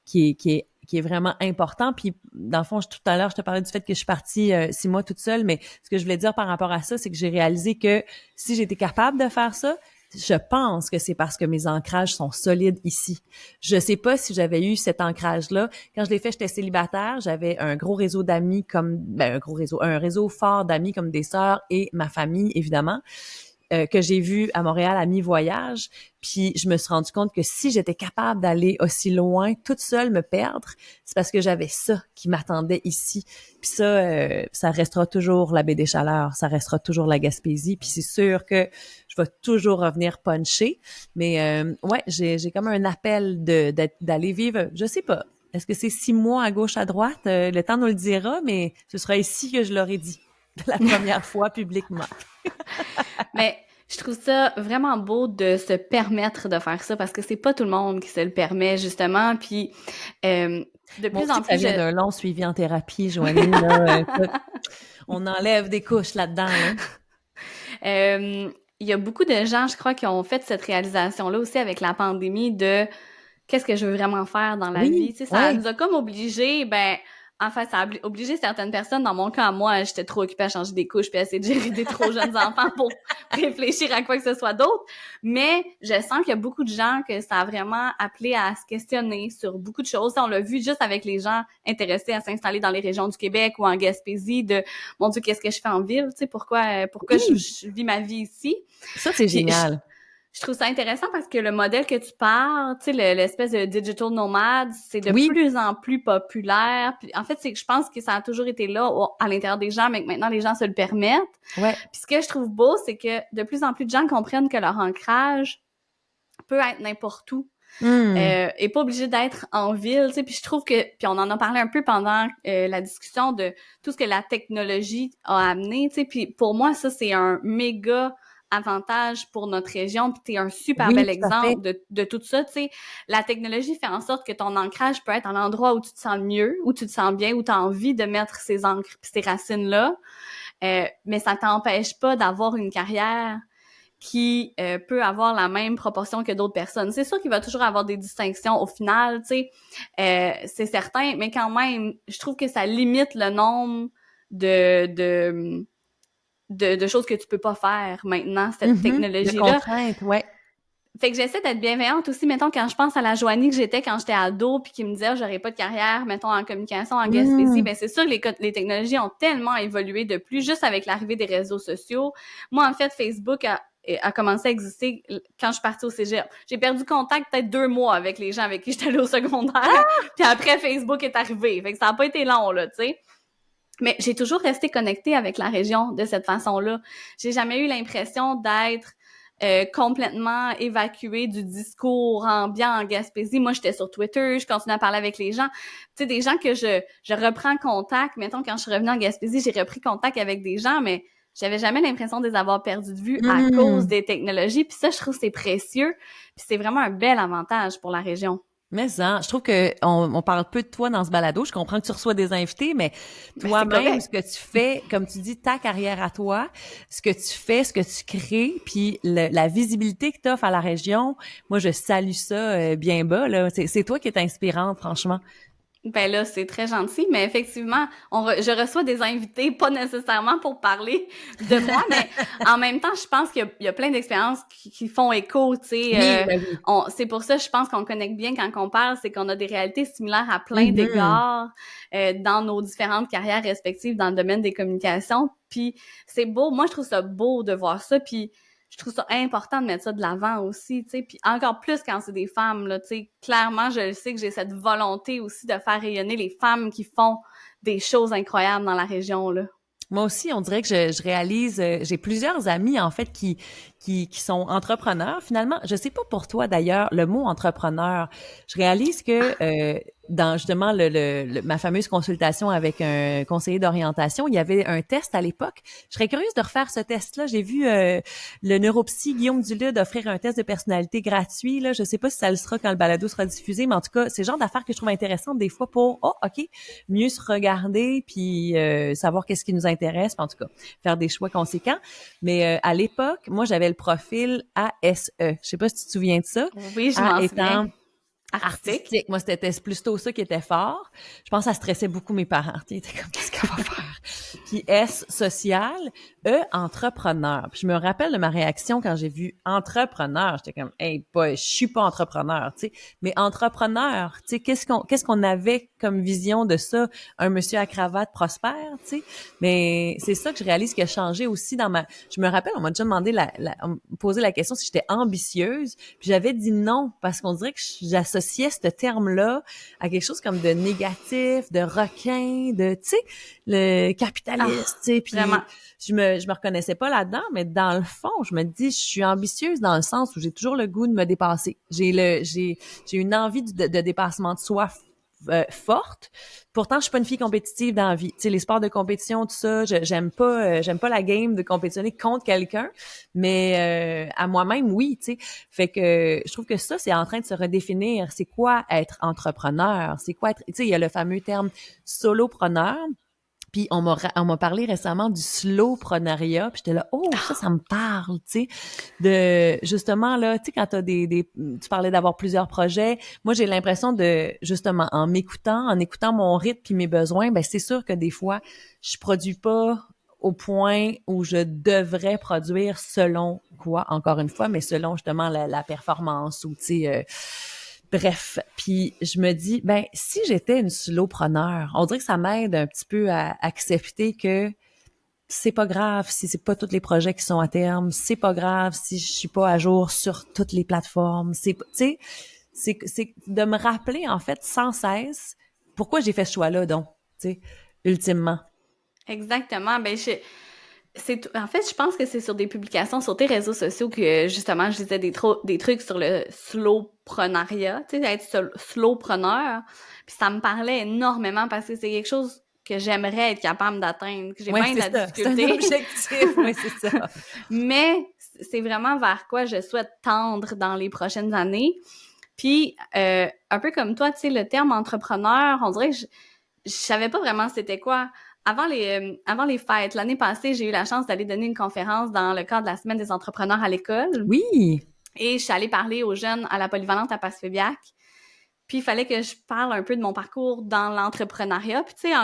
est vraiment important. Puis, dans le fond, tout à l'heure, je te parlais du fait que je suis partie 6 mois toute seule, mais ce que je voulais dire par rapport à ça, c'est que j'ai réalisé que si j'étais capable de faire ça, je pense que c'est parce que mes ancrages sont solides ici. Je sais pas si j'avais eu cet ancrage-là. Quand je l'ai fait, j'étais célibataire. J'avais un gros réseau d'amis un réseau fort d'amis comme des sœurs et ma famille, évidemment. Que j'ai vu à Montréal à mi-voyage, puis je me suis rendu compte que si j'étais capable d'aller aussi loin, toute seule me perdre, c'est parce que j'avais ça qui m'attendait ici. Puis ça restera toujours la Baie des Chaleurs, ça restera toujours la Gaspésie, puis c'est sûr que je vais toujours revenir puncher, mais ouais, j'ai comme un appel d'aller vivre, je sais pas, est-ce que c'est 6 mois à gauche, à droite? Le temps nous le dira, mais ce sera ici que je l'aurais dit, la première fois publiquement. Mais Je trouve ça vraiment beau de se permettre de faire ça parce que c'est pas tout le monde qui se le permet, justement. Puis, de Moi plus aussi, en ça plus, vient d'un long suivi en thérapie, Joanie, là. Écoute, on enlève des couches là-dedans, là. il y a beaucoup de gens, je crois, qui ont fait cette réalisation-là aussi avec la pandémie de qu'est-ce que je veux vraiment faire dans la vie. Oui, Tu sais, ça ouais. nous a comme obligés, en fait, ça a obligé certaines personnes. Dans mon cas, moi, j'étais trop occupée à changer des couches puis à essayer de gérer des trop jeunes enfants pour réfléchir à quoi que ce soit d'autre. Mais je sens qu'il y a beaucoup de gens que ça a vraiment appelé à se questionner sur beaucoup de choses. On l'a vu juste avec les gens intéressés à s'installer dans les régions du Québec ou en Gaspésie de, mon Dieu, qu'est-ce que je fais en ville? Tu sais, pourquoi Oui, je vis ma vie ici? ça, c'est Puis génial. je trouve ça intéressant parce que le modèle que tu parles, tu sais, l'espèce de digital nomade, c'est de Oui, plus en plus populaire. Puis, en fait, c'est que je pense que ça a toujours été là à l'intérieur des gens, mais que maintenant les gens se le permettent. ouais. Puis ce que je trouve beau, c'est que de plus en plus de gens comprennent que leur ancrage peut être n'importe où. Hmm. Et pas obligé d'être en ville, tu sais. Puis je trouve que, puis on en a parlé un peu pendant la discussion de tout ce que la technologie a amené, tu sais. Puis pour moi, ça, c'est un méga avantage pour notre région, puis t'es un super Oui, bel tout à fait. exemple de tout ça, tu sais. La technologie fait en sorte que ton ancrage peut être à l'endroit où tu te sens mieux, où tu te sens bien, où tu as envie de mettre ces ancres puis ces racines-là, mais ça t'empêche pas d'avoir une carrière qui peut avoir la même proportion que d'autres personnes. C'est sûr qu'il va toujours avoir des distinctions au final, tu sais, c'est certain, mais quand même, je trouve que ça limite le nombre de choses que tu peux pas faire maintenant, cette De technologie-là. contraintes, ouais. Fait que j'essaie d'être bienveillante aussi, mettons, quand je pense à la Joanie que j'étais quand j'étais ado, puis qui me disait, oh, j'aurais pas de carrière, mettons, en communication, en Gaspésie, Hmm. ben c'est sûr que les technologies ont tellement évolué depuis, juste avec l'arrivée des réseaux sociaux. Moi, en fait, Facebook a commencé à exister quand je suis partie au cégep. J'ai perdu contact peut-être 2 mois avec les gens avec qui j'étais allée au secondaire, puis après, Facebook est arrivé. Fait que ça a pas été long, là, tu sais. Mais j'ai toujours resté connectée avec la région de cette façon-là. J'ai jamais eu l'impression d'être complètement évacuée du discours ambiant en Gaspésie. Moi, j'étais sur Twitter, je continuais à parler avec les gens. Tu sais, des gens que je reprends contact. Mettons, quand je suis revenue en Gaspésie, j'ai repris contact avec des gens, mais j'avais jamais l'impression de les avoir perdus de vue à cause Hmm. des technologies. Puis ça, je trouve que c'est précieux. Puis c'est vraiment un bel avantage pour la région. Mais ça, je trouve que on parle peu de toi dans ce balado. Je comprends que tu reçois des invités, mais Ben, c'est toi-même, correct. ce que tu fais, comme tu dis, ta carrière à toi, ce que tu fais, ce que tu crées, puis la visibilité que tu offres à la région, moi, je salue ça bien bas, là. C'est toi qui es inspirante, franchement. Ben là, c'est très gentil, mais effectivement, je reçois des invités, pas nécessairement pour parler de moi, mais en même temps, je pense qu'il y a plein d'expériences qui font écho, tu sais. Oui, ben oui. C'est pour ça, je pense qu'on connecte bien quand on parle, c'est qu'on a des réalités similaires à plein Mhm. d'égards dans nos différentes carrières respectives dans le domaine des communications. Puis c'est beau, moi je trouve ça beau de voir ça, puis je trouve ça important de mettre ça de l'avant aussi, tu sais, puis encore plus quand c'est des femmes, là, tu sais, clairement, je le sais que j'ai cette volonté aussi de faire rayonner les femmes qui font des choses incroyables dans la région, là. Moi aussi, on dirait que je réalise, j'ai plusieurs amis en fait qui sont entrepreneurs. Finalement, je sais pas pour toi d'ailleurs le mot entrepreneur. Je réalise que dans justement ma fameuse consultation avec un conseiller d'orientation, il y avait un test à l'époque. Je serais curieuse de refaire ce test-là. J'ai vu le neuropsy Guillaume Dulude offrir un test de personnalité gratuit. Là, je sais pas si ça le sera quand le balado sera diffusé, mais en tout cas, c'est le genre d'affaires que je trouve intéressantes des fois pour ok, mieux se regarder puis savoir qu'est-ce qui nous intéresse, puis en tout cas faire des choix conséquents. Mais à l'époque, moi j'avais le profil ASE. Je sais pas si tu te souviens de ça. Oui, je A m'en souviens. étant Artistique. artistique. Moi, c'était plutôt ça qui était fort. Je pense que ça stressait beaucoup mes parents. Ils étaient comme, qu'est-ce qu'elle va faire? Puis S, social. E, entrepreneur. Puis je me rappelle de ma réaction quand j'ai vu entrepreneur. J'étais comme, hey, boy, je suis pas entrepreneur, tu sais. Mais entrepreneur, tu sais, qu'est-ce qu'on avait comme vision de ça? Un monsieur à cravate prospère, tu sais. Mais c'est ça que je réalise qui a changé aussi dans je me rappelle, on m'a déjà demandé on m'a posé la question si j'étais ambitieuse. Puis j'avais dit non, parce qu'on dirait que j'associais ce terme-là à quelque chose comme de négatif, de requin, de, tu sais, le Ah, capitaliste, tu sais, vraiment. puis je me reconnaissais pas là-dedans, mais dans le fond, je me dis, je suis ambitieuse dans le sens où j'ai toujours le goût de me dépasser. J'ai une envie de dépassement de soi forte. Pourtant, je suis pas une fille compétitive dans la vie. Tu sais, les sports de compétition, tout ça, j'aime pas la game de compétitionner contre quelqu'un, mais à moi-même, oui, tu sais. Fait que je trouve que ça, c'est en train de se redéfinir. C'est quoi être entrepreneur? C'est quoi être, tu sais, il y a le fameux terme solopreneur. Puis on m'a parlé récemment du slowpreneuriat, puis j'étais là, oh, ça me parle, tu sais, de justement là, tu sais, quand t'as tu parlais d'avoir plusieurs projets, moi j'ai l'impression de justement en écoutant mon rythme puis mes besoins, ben c'est sûr que des fois je produis pas au point où je devrais produire selon quoi, encore une fois, mais selon justement la performance ou tu sais. Bref, puis je me dis, ben si j'étais une solopreneur, on dirait que ça m'aide un petit peu à accepter que c'est pas grave si c'est pas tous les projets qui sont à terme, c'est pas grave si je suis pas à jour sur toutes les plateformes, tu sais, c'est de me rappeler en fait sans cesse pourquoi j'ai fait ce choix-là donc, tu sais, ultimement. Exactement. En fait, je pense que c'est sur des publications sur tes réseaux sociaux que, justement, je disais des trucs sur le slowpreneuriat, tu sais, être slowpreneur. Puis ça me parlait énormément parce que c'est quelque chose que j'aimerais être capable d'atteindre, que j'ai bien de la difficulté. C'est un objectif, oui, c'est ça. Mais c'est vraiment vers quoi je souhaite tendre dans les prochaines années. Puis, un peu comme toi, tu sais, le terme entrepreneur, on dirait que je savais pas vraiment c'était quoi. Avant les fêtes, l'année passée, j'ai eu la chance d'aller donner une conférence dans le cadre de la Semaine des entrepreneurs à l'école. Oui! Et je suis allée parler aux jeunes à la polyvalente à Passepébiac. Puis il fallait que je parle un peu de mon parcours dans l'entrepreneuriat. Puis tu sais,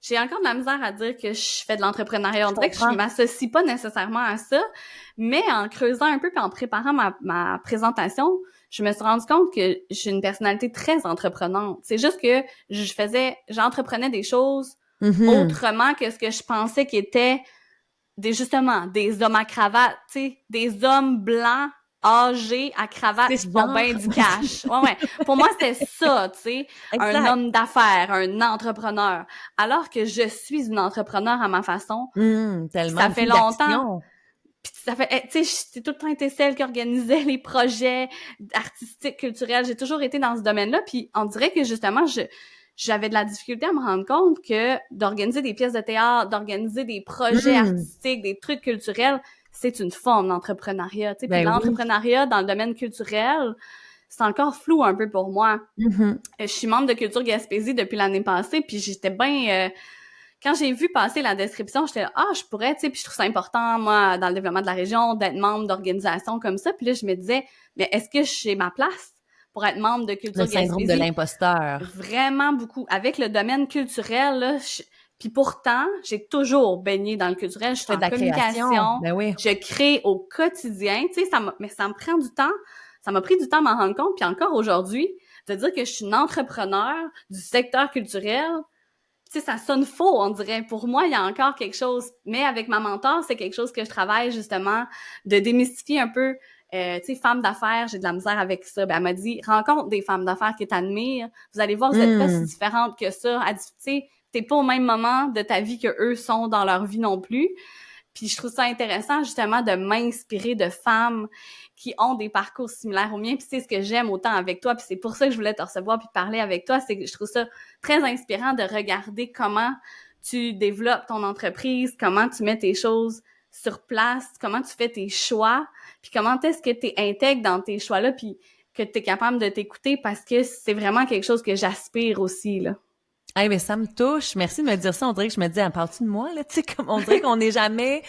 j'ai encore de la misère à dire que je fais de l'entrepreneuriat. On dirait que je m'associe pas nécessairement à ça. Mais en creusant un peu puis en préparant ma présentation, je me suis rendu compte que j'ai une personnalité très entreprenante. C'est juste que j'entreprenais des choses autrement que ce que je pensais qui était justement des hommes à cravate, tu sais, des hommes blancs âgés à cravate qui font bien du cash. Ouais. Pour moi, c'est ça, tu sais, un homme d'affaires, un entrepreneur. Alors que je suis une entrepreneur à ma façon. Tellement. Ça fait longtemps. Puis ça fait, tu sais, j'ai tout le temps été celle qui organisait les projets artistiques, culturels. J'ai toujours été dans ce domaine-là. Puis on dirait que justement, j'avais de la difficulté à me rendre compte que d'organiser des pièces de théâtre, d'organiser des projets artistiques, des trucs culturels, c'est une forme d'entrepreneuriat. Tu sais, puis l'entrepreneuriat dans le domaine culturel, c'est encore flou un peu pour moi. Je suis membre de Culture Gaspésie depuis l'année passée, puis j'étais bien... quand j'ai vu passer la description, j'étais là, je pourrais, tu sais, puis je trouve ça important, moi, dans le développement de la région, d'être membre d'organisations comme ça. Puis là, je me disais, mais est-ce que j'ai ma place pour être membre de Culture Gaspésie? Le syndrome de l'imposteur. Vraiment beaucoup. Avec le domaine culturel, là, puis pourtant, j'ai toujours baigné dans le culturel. Je fais de la communication. Ben oui. Je crée au quotidien. Tu sais, mais ça me prend du temps. Ça m'a pris du temps à m'en rendre compte. Puis encore aujourd'hui, de dire que je suis une entrepreneur du secteur culturel, tu sais, ça sonne faux, on dirait. Pour moi, il y a encore quelque chose. Mais avec ma mentor, c'est quelque chose que je travaille justement, de démystifier un peu. Tu sais, femme d'affaires, j'ai de la misère avec ça. Ben, elle m'a dit, rencontre des femmes d'affaires qui t'admirent. Vous allez voir, vous êtes pas si différentes que ça. Elle dit, tu sais, t'es pas au même moment de ta vie que eux sont dans leur vie non plus. Puis je trouve ça intéressant, justement, de m'inspirer de femmes qui ont des parcours similaires aux miens. Puis c'est ce que j'aime autant avec toi. Puis c'est pour ça que je voulais te recevoir puis parler avec toi. C'est que je trouve ça très inspirant de regarder comment tu développes ton entreprise, comment tu mets tes choses sur place, comment tu fais tes choix, puis comment est-ce que tu es intègre dans tes choix-là, puis que tu es capable de t'écouter, parce que c'est vraiment quelque chose que j'aspire aussi, là. Hey, mais ça me touche. Merci de me dire ça. On dirait que je me dis, à partir de moi, là, tu sais, comme on dirait qu'on n'est jamais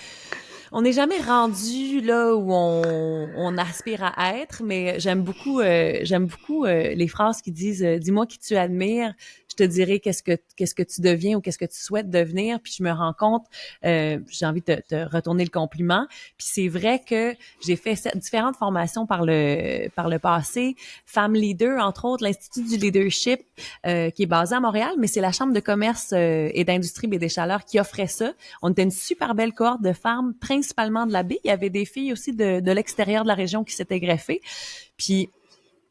rendu là où on aspire à être, mais j'aime beaucoup les phrases qui disent dis-moi qui tu admires, je te dirai qu'est-ce que tu deviens ou qu'est-ce que tu souhaites devenir. Puis je me rends compte, j'ai envie de te retourner le compliment. Puis c'est vrai que j'ai fait différentes formations par le passé, Femme Leader entre autres, l'Institut du leadership qui est basé à Montréal, mais c'est la Chambre de commerce et d'industrie Baie des Chaleurs qui offrait ça. On était une super belle cohorte de femmes, principalement de la baie. Il y avait des filles aussi de l'extérieur de la région qui s'étaient greffées. Puis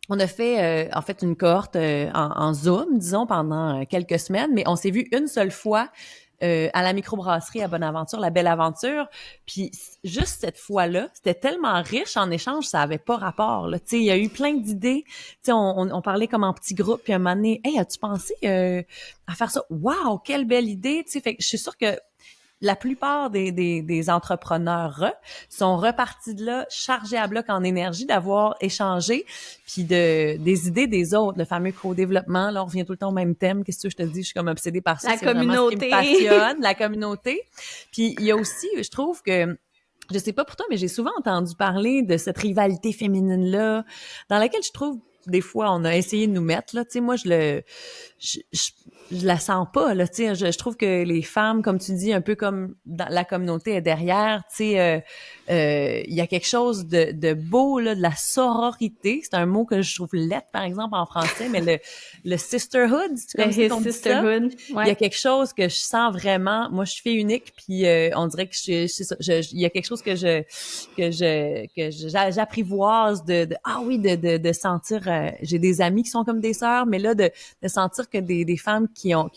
on a fait en fait une cohorte en Zoom, disons, pendant quelques semaines, mais on s'est vu une seule fois à la microbrasserie à Bonaventure, la Belle Aventure. Puis juste cette fois-là, c'était tellement riche en échange, ça avait pas rapport. Là. Tu sais, il y a eu plein d'idées. Tu sais, on parlait comme en petits groupes. Puis un moment donné, hey, as-tu pensé à faire ça? Waouh, quelle belle idée! Tu sais, fait que je suis sûre que la plupart des entrepreneurs sont repartis de là, chargés à bloc en énergie d'avoir échangé, puis des idées des autres, le fameux co-développement. Là, on revient tout le temps au même thème. Qu'est-ce que je te dis? Je suis comme obsédée par ça. La C'est vraiment ce qui communauté. me passionne, la communauté. Puis il y a aussi, je trouve que je sais pas pour toi, mais j'ai souvent entendu parler de cette rivalité féminine-là, dans laquelle je trouve des fois on a essayé de nous mettre là. Tu sais, moi je, je, je la sens pas là. Tu sais, je trouve que les femmes, comme tu dis, un peu comme dans la communauté est derrière. Tu sais, il y a quelque chose de beau là, de la sororité. C'est un mot que je trouve lettre par exemple en français, mais le sisterhood, c'est comme si on dit ça. Sisterhood, ouais. Il y a quelque chose que je sens vraiment. Moi, je suis fille unique, puis on dirait que il y a quelque chose que j'apprivoise ah oui, de sentir. J'ai des amis qui sont comme des sœurs, mais là de sentir que des femmes qui ont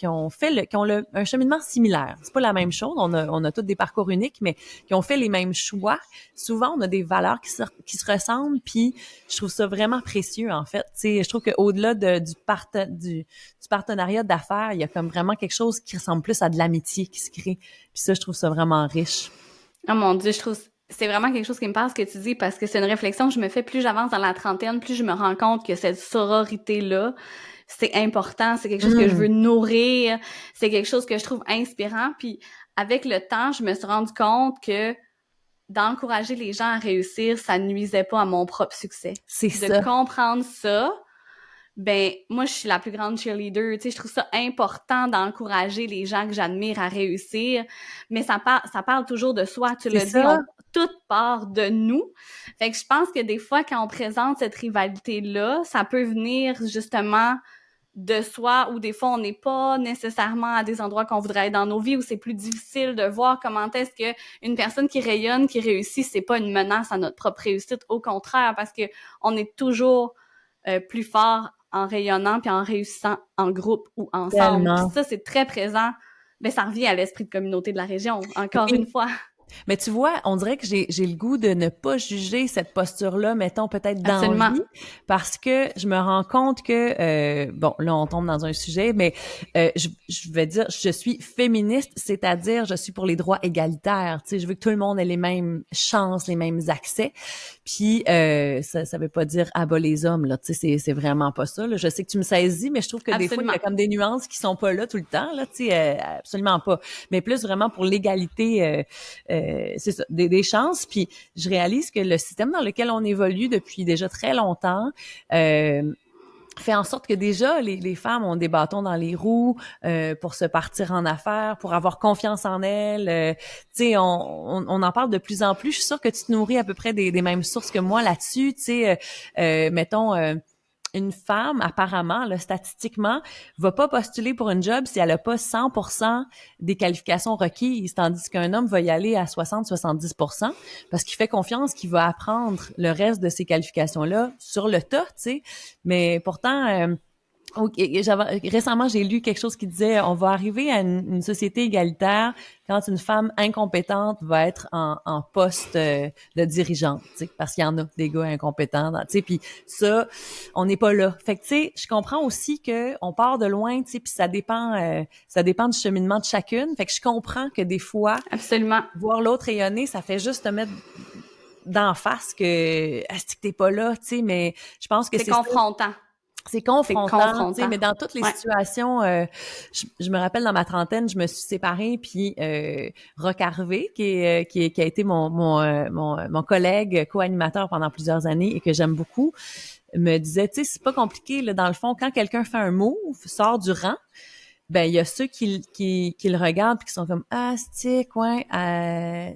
un cheminement similaire. C'est pas la même chose. On a toutes des parcours uniques, mais qui ont fait les mêmes choix. Souvent, on a des valeurs qui se ressemblent, puis je trouve ça vraiment précieux en fait. Tu sais, je trouve que au-delà du partenariat d'affaires, il y a comme vraiment quelque chose qui ressemble plus à de l'amitié qui se crée. Puis ça, je trouve ça vraiment riche. Oh mon Dieu, je trouve c'est vraiment quelque chose qui me parle ce que tu dis parce que c'est une réflexion que je me fais plus j'avance dans la trentaine, plus je me rends compte que cette sororité-là, c'est important, c'est quelque chose que je veux nourrir, c'est quelque chose que je trouve inspirant. Puis avec le temps, je me suis rendu compte que d'encourager les gens à réussir, ça nuisait pas à mon propre succès. C'est ça. De comprendre ça, ben moi je suis la plus grande cheerleader, tu sais, je trouve ça important d'encourager les gens que j'admire à réussir, mais ça parle toujours de soi, tu l'as dit, toute part de nous. Fait que je pense que des fois quand on présente cette rivalité là, ça peut venir justement de soi, ou des fois on n'est pas nécessairement à des endroits qu'on voudrait être dans nos vies, où c'est plus difficile de voir comment est-ce que une personne qui rayonne, qui réussit, c'est pas une menace à notre propre réussite, au contraire, parce que on est toujours plus fort en rayonnant puis en réussissant en groupe ou ensemble. Puis ça, c'est très présent. Ben, ça revient à l'esprit de communauté de la région, encore une fois. Mais tu vois, on dirait que j'ai le goût de ne pas juger cette posture-là, mettons peut-être d'envie, parce que je me rends compte que, bon, là on tombe dans un sujet, mais je vais dire, je suis féministe, c'est-à-dire je suis pour les droits égalitaires. Tu sais, je veux que tout le monde ait les mêmes chances, les mêmes accès. Puis ça veut pas dire abat les hommes là, tu sais, c'est vraiment pas ça. Là. Je sais que tu me saisis, mais je trouve que des fois il y a comme des nuances qui sont pas là tout le temps là, tu sais, absolument pas. Mais plus vraiment pour l'égalité. C'est ça, des chances. Puis je réalise que le système dans lequel on évolue depuis déjà très longtemps fait en sorte que déjà les femmes ont des bâtons dans les roues pour se partir en affaires, pour avoir confiance en elles. Tu sais, on en parle de plus en plus. Je suis sûre que tu te nourris à peu près des mêmes sources que moi là-dessus. Tu sais, mettons. Une femme, apparemment, là, statistiquement, va pas postuler pour une job si elle a pas 100% des qualifications requises, tandis qu'un homme va y aller à 60-70% parce qu'il fait confiance qu'il va apprendre le reste de ces qualifications-là sur le tas, tu sais. Mais pourtant, récemment, j'ai lu quelque chose qui disait on va arriver à une société égalitaire quand une femme incompétente va être en poste de dirigeante, tu sais, parce qu'il y en a des gars incompétents, tu sais, puis ça, on n'est pas là. Fait que tu sais, je comprends aussi que on part de loin, tu sais, puis ça dépend du cheminement de chacune. Fait que je comprends que des fois, absolument, voir l'autre rayonner, ça fait juste te mettre d'en face que est-ce que t'es pas là, tu sais, mais je pense que c'est confrontant. C'est confrontant, tu sais, mais dans toutes les situations, je me rappelle dans ma trentaine, je me suis séparée, puis Roch Harvey, qui a été mon collègue co-animateur pendant plusieurs années et que j'aime beaucoup, me disait, tu sais, c'est pas compliqué, là, dans le fond, quand quelqu'un fait un move, sort du rang, ben il y a ceux qui le regardent puis qui sont comme stick, ouais,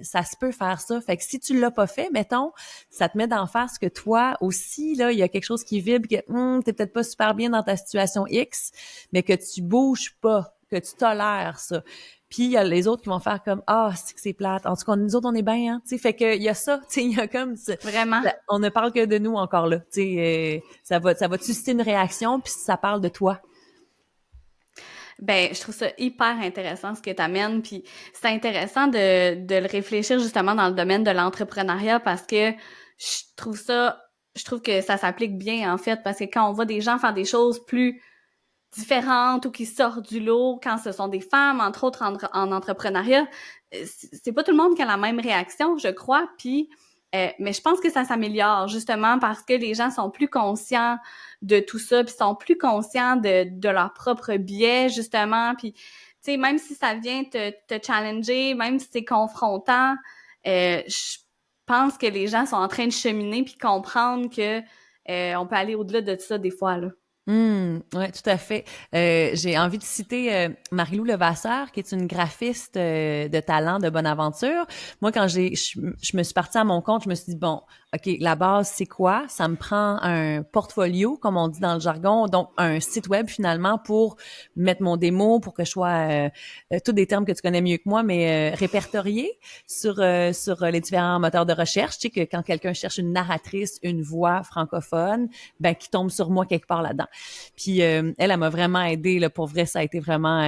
ça se peut faire ça. Fait que si tu l'as pas fait, mettons, ça te met d'en face que toi aussi là, il y a quelque chose qui vibre, que t'es peut-être pas super bien dans ta situation X, mais que tu bouges pas, que tu tolères ça. Puis il y a les autres qui vont faire comme c'est que c'est plate. En tout cas, nous autres on est bien, hein. Tu sais, fait que il y a ça, tu sais, il y a comme vraiment. On ne parle que de nous encore là. Tu sais, ça va susciter une réaction puis ça parle de toi. Ben, je trouve ça hyper intéressant ce que tu amènes, puis c'est intéressant de le réfléchir justement dans le domaine de l'entrepreneuriat parce que je trouve ça, je trouve que ça s'applique bien en fait parce que quand on voit des gens faire des choses plus différentes ou qui sortent du lot, quand ce sont des femmes, entre autres en entrepreneuriat, c'est pas tout le monde qui a la même réaction, je crois, puis mais je pense que ça s'améliore justement parce que les gens sont plus conscients de tout ça, puis sont plus conscients de leur propre biais, justement, puis tu sais, même si ça vient te challenger, même si c'est confrontant, je pense que les gens sont en train de cheminer puis comprendre que on peut aller au-delà de ça des fois, là. Ouais, tout à fait. J'ai envie de citer Marie-Lou Levasseur, qui est une graphiste de talent, de bonne aventure. Moi, quand je me suis partie à mon compte, je me suis dit, bon, OK, la base, c'est quoi? Ça me prend un portfolio, comme on dit dans le jargon, donc un site web, finalement, pour mettre mon démo, pour que je sois, tous des termes que tu connais mieux que moi, mais répertorié sur les différents moteurs de recherche. Tu sais que quand quelqu'un cherche une narratrice, une voix francophone, ben, qui tombe sur moi quelque part là-dedans. Puis elle m'a vraiment aidée, là, pour vrai, ça a été vraiment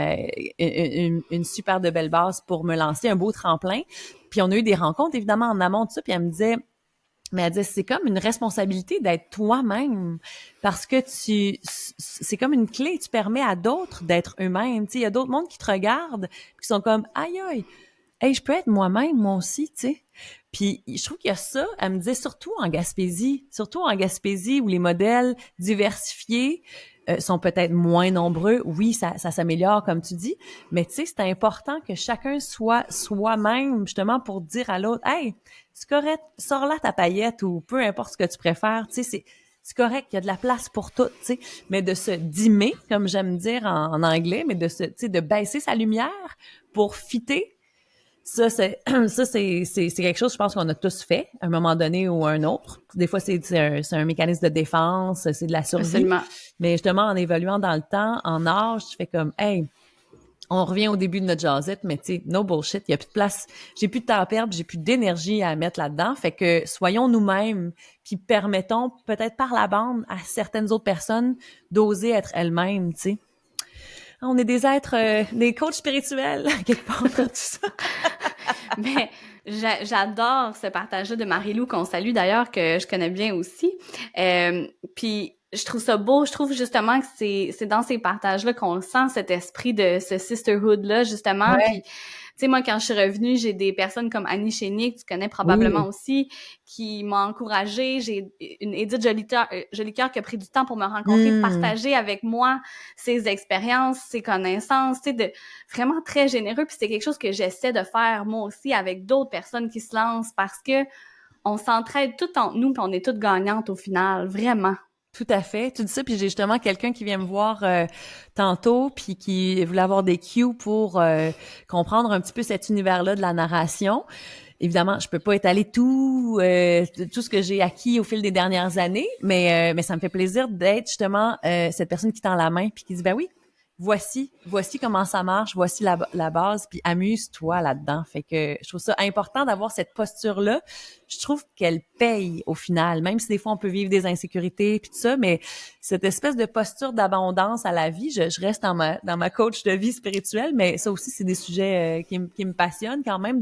une super de belle base pour me lancer, un beau tremplin. Puis on a eu des rencontres, évidemment, en amont de ça, puis elle me disait, mais elle disait, c'est comme une responsabilité d'être toi-même parce que c'est comme une clé, tu permets à d'autres d'être eux-mêmes. Tu sais, il y a d'autres mondes qui te regardent, qui sont comme, aïe, aïe, hey, je peux être moi-même, moi aussi, tu sais. Puis je trouve qu'il y a ça, elle me disait surtout en Gaspésie où les modèles diversifiés sont peut-être moins nombreux. Oui, ça s'améliore comme tu dis, mais tu sais, c'est important que chacun soit soi-même justement pour dire à l'autre, hey, c'est correct, sors là ta paillette ou peu importe ce que tu préfères, tu sais, c'est correct, il y a de la place pour tout, tu sais, mais de se dimmer, comme j'aime dire en anglais, mais tu sais, de baisser sa lumière pour fitter. Ça, c'est quelque chose, je pense qu'on a tous fait, à un moment donné ou un autre. Des fois, c'est un mécanisme de défense, c'est de la survie. Absolument. Mais justement, en évoluant dans le temps, en âge, tu fais comme, hey, on revient au début de notre jazzette, mais tu sais, no bullshit, il y a plus de place, j'ai plus de temps à perdre, j'ai plus d'énergie à mettre là-dedans. Fait que soyons nous-mêmes, puis permettons peut-être par la bande à certaines autres personnes d'oser être elles-mêmes, tu sais. On est des êtres, des coachs spirituels, quelque part dans tout ça. Mais j'adore ce partage-là de Marie-Lou, qu'on salue d'ailleurs, que je connais bien aussi. Puis je trouve ça beau, je trouve justement que c'est dans ces partages-là qu'on sent cet esprit de ce sisterhood-là, justement. Ouais. Puis, tu sais, moi, quand je suis revenue, j'ai des personnes comme Annie Chénier, que tu connais probablement Oui. aussi, qui m'ont encouragée. J'ai une Édith Jolicoeur qui a pris du temps pour me rencontrer, de Hmm. partager avec moi ses expériences, ses connaissances, tu sais, de vraiment très généreux. Puis c'est quelque chose que j'essaie de faire moi aussi avec d'autres personnes qui se lancent parce que on s'entraide tout entre nous, puis on est toutes gagnantes au final, vraiment. Tout à fait. Tu dis ça, puis j'ai justement quelqu'un qui vient me voir tantôt, puis qui voulait avoir des cues pour comprendre un petit peu cet univers-là de la narration. Évidemment, je peux pas étaler tout ce que j'ai acquis au fil des dernières années, mais ça me fait plaisir d'être justement cette personne qui tend la main puis qui dit, ben oui, voici comment ça marche, voici la base, puis amuse-toi là-dedans. Fait que je trouve ça important d'avoir cette posture-là. Je trouve qu'elle paye au final, même si des fois on peut vivre des insécurités puis tout ça, mais cette espèce de posture d'abondance à la vie, je reste dans ma coach de vie spirituelle, mais ça aussi c'est des sujets qui me passionnent quand même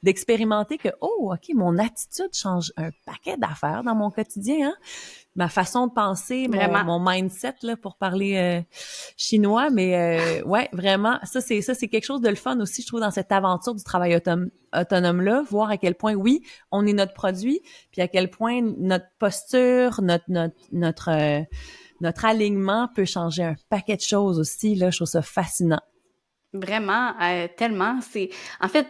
d'expérimenter que oh ok, mon attitude change un paquet d'affaires dans mon quotidien, hein? Ma façon de penser, Vraiment. mon mindset là pour parler chinois, mais ouais, vraiment, ça c'est quelque chose de le fun aussi, je trouve, dans cette aventure du travail autonome là, voir à quel point oui, on est notre produit, puis à quel point notre posture, notre alignement peut changer un paquet de choses aussi là, je trouve ça fascinant. Vraiment, tellement. En fait,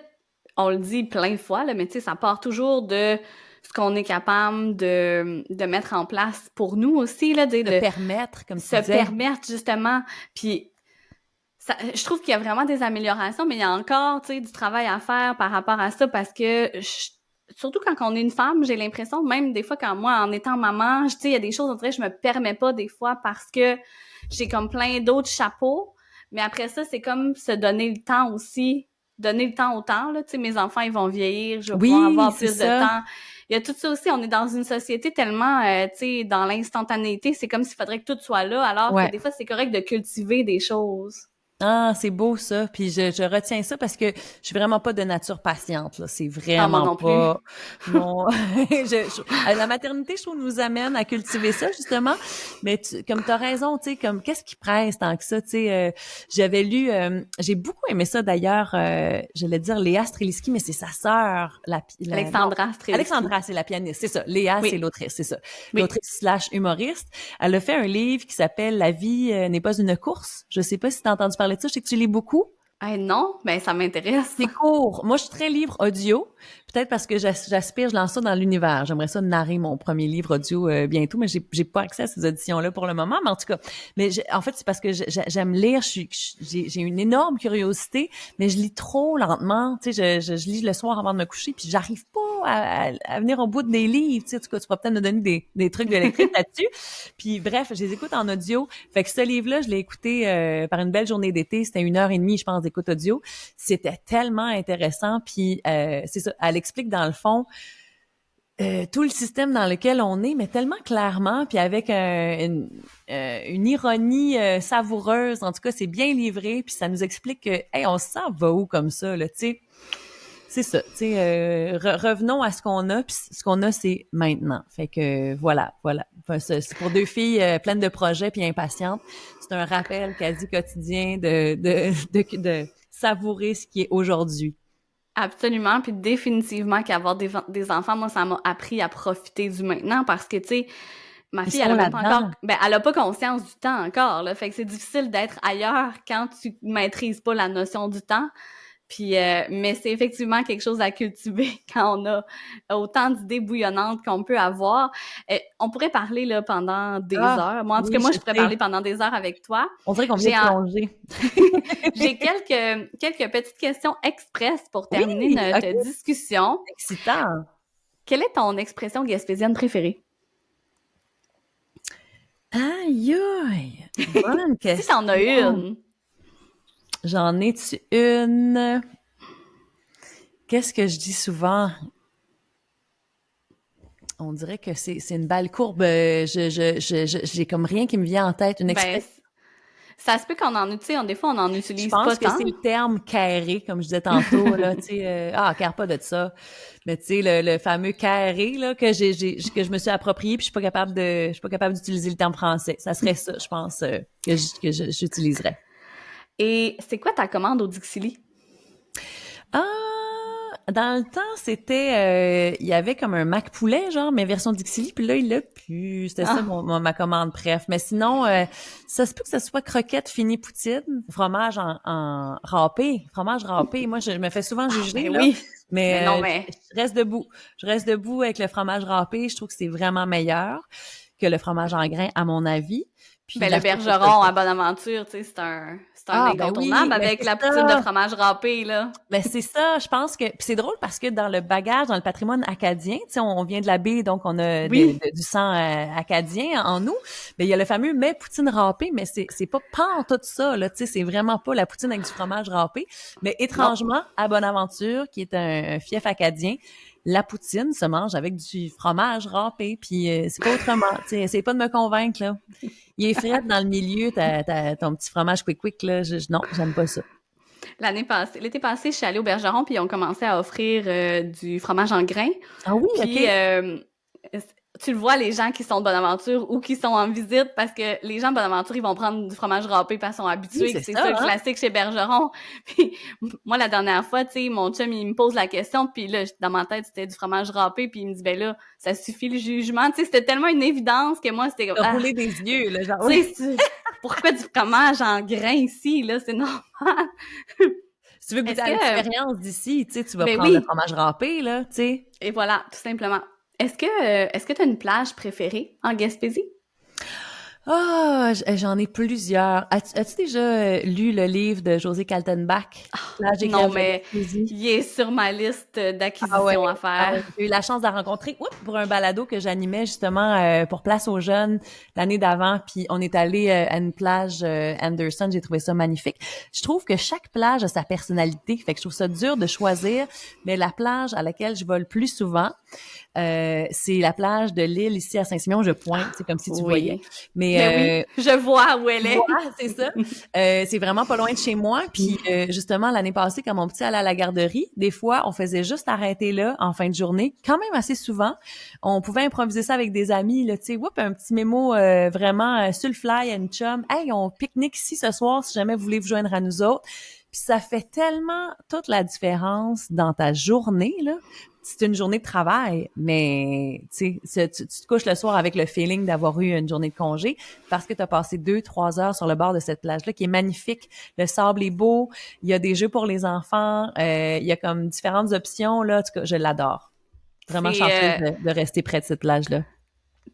on le dit plein de fois, là, mais tu sais, ça part toujours de ce qu'on est capable de mettre en place pour nous aussi, là, Se permettre, comme tu se disais. permettre justement. Puis je trouve qu'il y a vraiment des améliorations, mais il y a encore, tu sais, du travail à faire par rapport à ça parce que surtout quand on est une femme, j'ai l'impression, même des fois quand moi, en étant maman, tu sais, il y a des choses, on dirait, je me permets pas des fois parce que j'ai comme plein d'autres chapeaux. Mais après ça, c'est comme se donner le temps aussi, donner le temps au temps, là. Tu sais, mes enfants, ils vont vieillir, je vais pouvoir Oui, avoir c'est plus de ça. temps. Il y a tout ça aussi. On est dans une société tellement, tu sais, dans l'instantanéité. C'est comme s'il faudrait que tout soit là, alors que Ouais. des fois, c'est correct de cultiver des choses. Ah, c'est beau ça. Puis je retiens ça parce que je suis vraiment pas de nature patiente, là. C'est Ah, moi vraiment non plus. pas mon. La maternité, je trouve, nous amène à cultiver ça justement. Mais comme t'as raison, tu sais, comme qu'est-ce qui presse tant que ça, tu sais. J'avais lu, j'ai beaucoup aimé ça d'ailleurs. J'allais dire Léa Streliski, mais c'est sa sœur, non, Alexandra Streliski. Alexandra, c'est la pianiste, c'est ça. Léa, c'est Oui, l'autrice, c'est ça. oui. L'autrice slash humoriste. Elle a fait un livre qui s'appelle La vie n'est pas une course. Je sais pas si t'as entendu parler de ça. Je sais que tu lis beaucoup. Eh non, ben ça m'intéresse. C'est court. Moi, je suis très livre audio. Peut-être parce que j'aspire, je lance ça dans l'univers. J'aimerais ça narrer mon premier livre audio bientôt, mais j'ai pas accès à ces auditions-là pour le moment. Mais en tout cas, en fait, c'est parce que j'aime lire. J'ai une énorme curiosité, mais je lis trop lentement. Tu sais, je lis le soir avant de me coucher, puis j'arrive pas à venir au bout des livres. Tu sais, en tout cas, tu vas peut-être me donner des trucs de lecture là-dessus. Puis bref, je les écoute en audio. Fait que ce livre-là, je l'ai écouté par une belle journée d'été. C'était 1 heure et demie, je pense, d'écoute audio. C'était tellement intéressant. Puis c'est ça, elle explique dans le fond tout le système dans lequel on est, mais tellement clairement, puis avec une ironie savoureuse. En tout cas, c'est bien livré, puis ça nous explique que, hey, on s'en va où comme ça, là, tu sais. C'est ça, tu sais, revenons à ce qu'on a, puis ce qu'on a, c'est maintenant. Fait que voilà. Enfin, c'est pour deux filles pleines de projets puis impatientes. C'est un rappel quasi quotidien de savourer ce qui est aujourd'hui. Absolument, puis définitivement qu'avoir des enfants, moi, ça m'a appris à profiter du maintenant parce que, tu sais, ma Ils fille, sont elle a même pas là-dedans. encore, ben, elle a pas conscience du temps encore, là. Fait que c'est difficile d'être ailleurs quand tu maîtrises pas la notion du temps. Puis, mais c'est effectivement quelque chose à cultiver quand on a autant d'idées bouillonnantes qu'on peut avoir. On pourrait parler là pendant des Ah, heures. Moi, en tout cas, oui, moi, je je pourrais sais. parler pendant des heures avec toi. On dirait qu'on vient J'ai de en- plonger. J'ai quelques petites questions express pour Oui, terminer OK, notre discussion. excitant. Quelle est ton expression gaspésienne préférée? Aïe, aïe, bonne Si t'en as question. une. J'en ai-tu une? Qu'est-ce que je dis souvent? On dirait que c'est une balle courbe. J'ai comme rien qui me vient en tête. Une Ben, expression. ça se peut qu'on en utilise, des fois, on n'en Je utilise pas pense que tant. c'est le terme carré, comme je disais tantôt, là, tu sais, carre pas de ça. Mais tu sais, le fameux carré, là, que que je me suis approprié, puis je suis pas capable d'utiliser le terme français. Ça serait ça, je pense, j'utiliserais. Et c'est quoi ta commande au Dixili? Ah, dans le temps, il y avait comme un Mac poulet, genre, mais version Dixili, puis là, il l'a plus. C'était ça, Ah, ma commande, bref. Mais sinon, ça se peut que ce soit croquette finie poutine, fromage en râpé, fromage râpé. Moi, je me fais souvent juger, ben là, oui. Mais non, mais mais je reste debout. Je reste debout avec le fromage râpé. Je trouve que c'est vraiment meilleur que le fromage en grains, à mon avis. Puis ben le la sauce Bergeron à Bonaventure, tu sais, c'est un Ah, ben oui, incontournable mais avec c'est la poutine de ça. fromage râpé, là. Ben c'est ça, je pense que puis c'est drôle parce que dans le bagage, dans le patrimoine acadien, tu sais, on vient de la baie, donc on a Oui. du sang acadien en nous. Mais il y a le fameux mets poutine râpée, mais c'est pas en tout ça là, tu sais, c'est vraiment pas la poutine avec du fromage râpé. Mais Non. étrangement, à Bonaventure, qui est un fief acadien, la poutine se mange avec du fromage râpé, puis c'est pas autrement. Tu sais, essayez pas de me convaincre là. Il est frais dans le milieu, ton petit fromage quick là. Non, j'aime pas ça. L'été passé, je suis allée au Bergeron, puis ils ont commencé à offrir du fromage en grains. Ah oui, Puis, ok. tu le vois, les gens qui sont de Bonaventure ou qui sont en visite, parce que les gens de Bonaventure, ils vont prendre du fromage râpé parce qu'ils sont Oui, habitués, que c'est c'est ça, ça le hein? classique chez Bergeron. Puis, moi, la dernière fois, tu sais, mon chum, il me pose la question, puis là, dans ma tête, c'était du fromage râpé, puis il me dit, ben là, ça suffit le jugement. Tu sais, c'était tellement une évidence que moi, c'était comme, De rouler des yeux, là, genre, tu oui. sais, pourquoi du fromage en grains ici, là, c'est normal. Si tu veux goûter Est-ce à que, l'expérience d'ici, tu sais, tu vas ben prendre le oui, fromage râpé, là, tu sais. et voilà, tout simplement. Est-ce que tu as une plage préférée en Gaspésie? Ah, j'en ai plusieurs. As-tu déjà lu le livre de José Kaltenbach, Plage et Non, crève de mais Gaspésie? il est sur ma liste Ah ouais, d'acquisitions à ah faire. ouais. J'ai eu la chance de la rencontrer pour un balado que j'animais justement pour Place aux Jeunes l'année d'avant. Puis on est allé à une plage Anderson. J'ai trouvé ça magnifique. Je trouve que chaque plage a sa personnalité. Fait que je trouve ça dur de choisir. Mais la plage à laquelle je vais le plus souvent, c'est la plage de l'île ici à Saint-Simeon. Je pointe, c'est comme si tu voyais. Oui. Mais Mais oui, je vois où elle est. C'est ça. C'est vraiment pas loin de chez moi. Puis justement, l'année passée, quand mon petit allait à la garderie, des fois, on faisait juste arrêter là en fin de journée, quand même assez souvent. On pouvait improviser ça avec des amis, là, tu sais, un petit mémo vraiment sur le fly à une chum. Hey, on pique-nique ici ce soir si jamais vous voulez vous joindre à nous autres. Puis ça fait tellement toute la différence dans ta journée, là. C'est une journée de travail, mais tu te couches le soir avec le feeling d'avoir eu une journée de congé parce que tu as passé 2-3 heures sur le bord de cette plage-là qui est magnifique. Le sable est beau, il y a des jeux pour les enfants, il y a comme différentes options, là. En tout cas, je l'adore. Vraiment chanceuse de rester près de cette plage-là.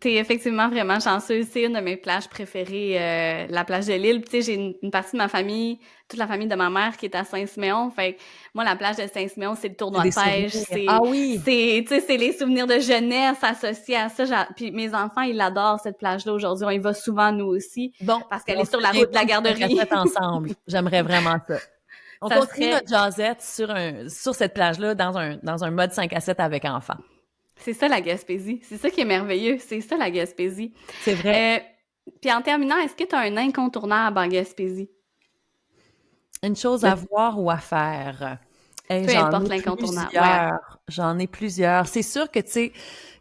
T'es effectivement vraiment chanceuse. C'est une de mes plages préférées, la plage de l'île. Tu sais, j'ai une partie de ma famille, toute la famille de ma mère qui est à Saint-Siméon. Fait que moi, la plage de Saint-Siméon, c'est le tournoi de pêche. Ah oui! Tu sais, c'est les souvenirs de jeunesse associés à ça. Puis mes enfants, ils adorent cette plage-là aujourd'hui. On y va souvent, nous aussi. Bon. Parce qu'elle est sur la route de la garderie. Ensemble. J'aimerais vraiment ça. On continue notre jasette sur cette plage-là dans un mode 5 à 7 avec enfants. C'est ça, la Gaspésie. C'est ça qui est merveilleux. C'est ça, la Gaspésie. C'est vrai. Puis en terminant, est-ce que tu as un incontournable en Gaspésie? Une chose à voir ou à faire? Peu importe l'incontournable. J'en ai plusieurs. C'est sûr que, tu sais,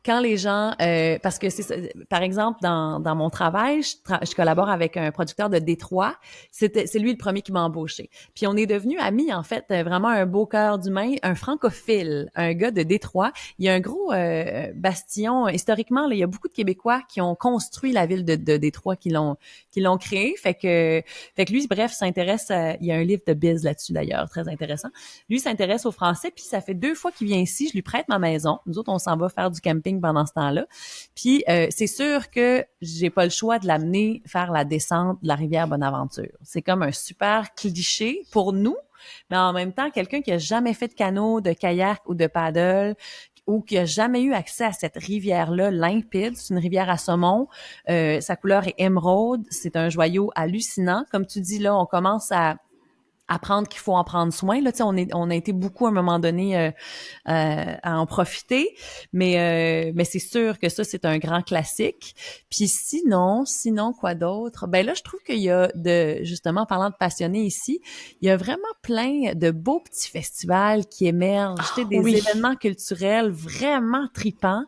quand les gens... parce que, par exemple, dans mon travail, je collabore avec un producteur de Détroit. C'est lui le premier qui m'a embauché. Puis on est devenus amis, en fait, vraiment un beau cœur d'humain, un francophile, un gars de Détroit. Il y a un gros bastion. Historiquement, là, il y a beaucoup de Québécois qui ont construit la ville de Détroit, qui l'ont créé. Fait que lui, bref, s'intéresse il y a un livre de biz là-dessus, d'ailleurs, très intéressant. Lui s'intéresse au français, puis ça fait 2 fois qu'il vient ici. Je lui prête ma maison. Nous autres, on s'en va faire du camping pendant ce temps-là. Puis c'est sûr que j'ai pas le choix de l'amener faire la descente de la rivière Bonaventure. C'est comme un super cliché pour nous, mais en même temps, quelqu'un qui a jamais fait de canot, de kayak ou de paddle, ou qui a jamais eu accès à cette rivière-là limpide, c'est une rivière à saumon, sa couleur est émeraude, c'est un joyau hallucinant. Comme tu dis là, on commence à apprendre qu'il faut en prendre soin. Là, tu sais, on a été beaucoup à un moment donné à en profiter, mais c'est sûr que ça, c'est un grand classique. Puis sinon, quoi d'autre? Ben là, je trouve qu'il y a justement, en parlant de passionnés ici, il y a vraiment plein de beaux petits festivals qui émergent, tu sais, des événements culturels vraiment tripants,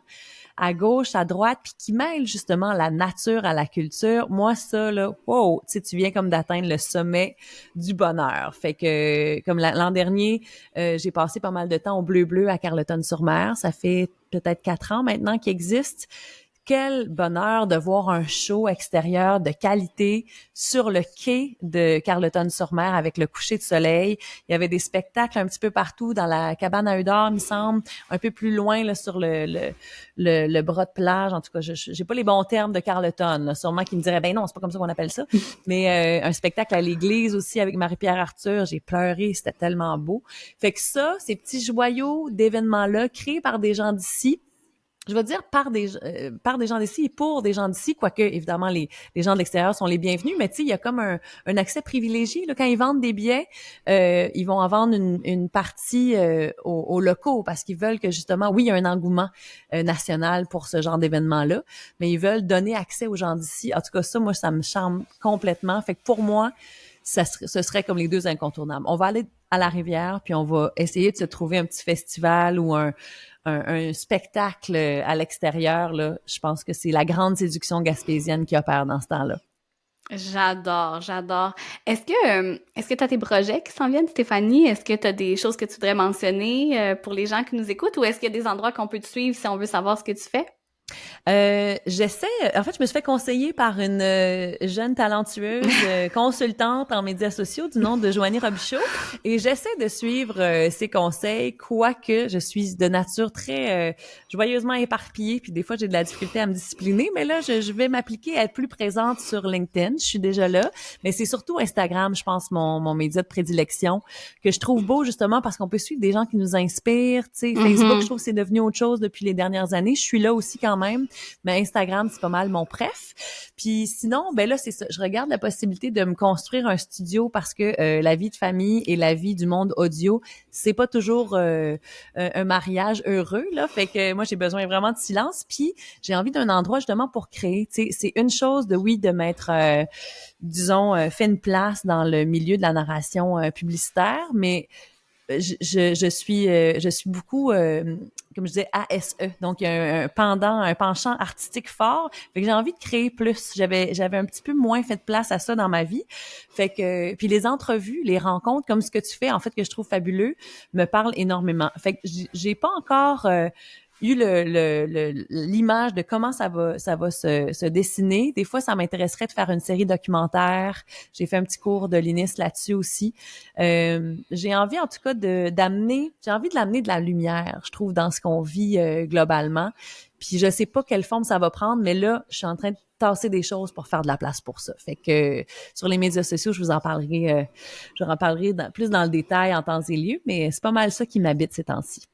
à gauche, à droite, puis qui mêlent justement la nature à la culture. Moi, ça, là, wow, tu sais, tu viens comme d'atteindre le sommet du bonheur. Fait que, comme l'an dernier, j'ai passé pas mal de temps au Bleu-Bleu à Carleton-sur-Mer. Ça fait peut-être 4 ans maintenant qu'il existe. Quel bonheur de voir un show extérieur de qualité sur le quai de Carleton-sur-Mer avec le coucher de soleil. Il y avait des spectacles un petit peu partout dans la cabane à Eudore, il me semble, un peu plus loin là, sur le bras de plage. En tout cas, j'ai pas les bons termes de Carleton. Là. Sûrement qu'ils me diraient, ben non, c'est pas comme ça qu'on appelle ça. Mais un spectacle à l'église aussi avec Marie-Pierre Arthur. J'ai pleuré, c'était tellement beau. Fait que ça, ces petits joyaux d'événements-là créés par des gens d'ici, je vais dire par des gens d'ici et pour des gens d'ici, quoique, évidemment, les gens de l'extérieur sont les bienvenus, mais tu sais, il y a comme un accès privilégié. Là, quand ils vendent des billets, ils vont en vendre une partie aux locaux parce qu'ils veulent que, justement, oui, il y a un engouement national pour ce genre d'événement-là, mais ils veulent donner accès aux gens d'ici. En tout cas, ça, moi, ça me charme complètement. Fait que pour moi, ce serait comme les 2 incontournables. On va aller à la rivière, puis on va essayer de se trouver un petit festival ou un spectacle à l'extérieur, là. Je pense que c'est la grande séduction gaspésienne qui opère dans ce temps-là. J'adore. Est-ce que tu as tes projets qui s'en viennent, Stéphanie? Est-ce que tu as des choses que tu voudrais mentionner pour les gens qui nous écoutent ou est-ce qu'il y a des endroits qu'on peut te suivre si on veut savoir ce que tu fais? J'essaie, en fait, je me suis fait conseiller par une jeune talentueuse consultante en médias sociaux du nom de Joanie Robichaud et j'essaie de suivre ses conseils, quoique je suis de nature très joyeusement éparpillée puis des fois j'ai de la difficulté à me discipliner, mais là je vais m'appliquer à être plus présente sur LinkedIn, je suis déjà là, mais c'est surtout Instagram, je pense, mon média de prédilection que je trouve beau justement parce qu'on peut suivre des gens qui nous inspirent, tu sais, Facebook, je trouve que c'est devenu autre chose depuis les dernières années, je suis là aussi quand même, mais Instagram, c'est pas mal mon préf. Puis sinon, ben là, c'est ça. Je regarde la possibilité de me construire un studio parce que la vie de famille et la vie du monde audio, c'est pas toujours un mariage heureux, là. Fait que moi, j'ai besoin vraiment de silence. Puis j'ai envie d'un endroit justement pour créer. Tu sais, c'est une chose de m'être, disons, fait une place dans le milieu de la narration publicitaire, mais je suis beaucoup, comme je disais, ASE. Donc, il y a un penchant artistique fort. Fait que j'ai envie de créer plus. J'avais un petit peu moins fait de place à ça dans ma vie. Fait que, puis les entrevues, les rencontres, comme ce que tu fais, en fait, que je trouve fabuleux, me parlent énormément. Fait que j'ai pas encore eu l'image de comment ça va se dessiner. Des fois, ça m'intéresserait de faire une série documentaire. J'ai fait un petit cours de l'INIS là-dessus aussi. J'ai envie, en tout cas, de l'amener de la lumière, je trouve, dans ce qu'on vit globalement. Puis je sais pas quelle forme ça va prendre, mais là, je suis en train de tasser des choses pour faire de la place pour ça. Fait que sur les médias sociaux, je vous en parlerai plus dans le détail en temps et lieu, mais c'est pas mal ça qui m'habite ces temps-ci.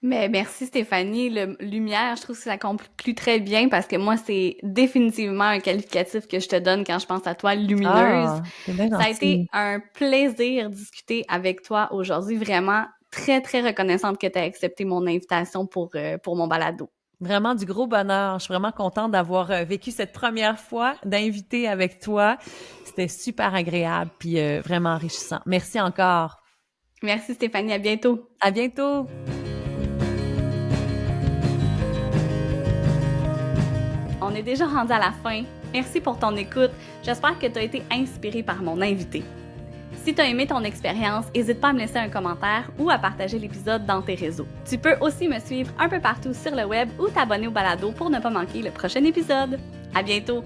Mais merci Stéphanie. Le lumière, je trouve que ça conclut très bien parce que moi, c'est définitivement un qualificatif que je te donne quand je pense à toi, lumineuse. Ah, c'est bien gentil. Ça a été un plaisir de discuter avec toi aujourd'hui. Vraiment très, très reconnaissante que tu as accepté mon invitation pour mon balado. Vraiment du gros bonheur. Je suis vraiment contente d'avoir vécu cette première fois d'inviter avec toi. C'était super agréable puis vraiment enrichissant. Merci encore. Merci Stéphanie. À bientôt. À bientôt. On est déjà rendu à la fin. Merci pour ton écoute. J'espère que tu as été inspiré par mon invité. Si tu as aimé ton expérience, n'hésite pas à me laisser un commentaire ou à partager l'épisode dans tes réseaux. Tu peux aussi me suivre un peu partout sur le web ou t'abonner au balado pour ne pas manquer le prochain épisode. À bientôt!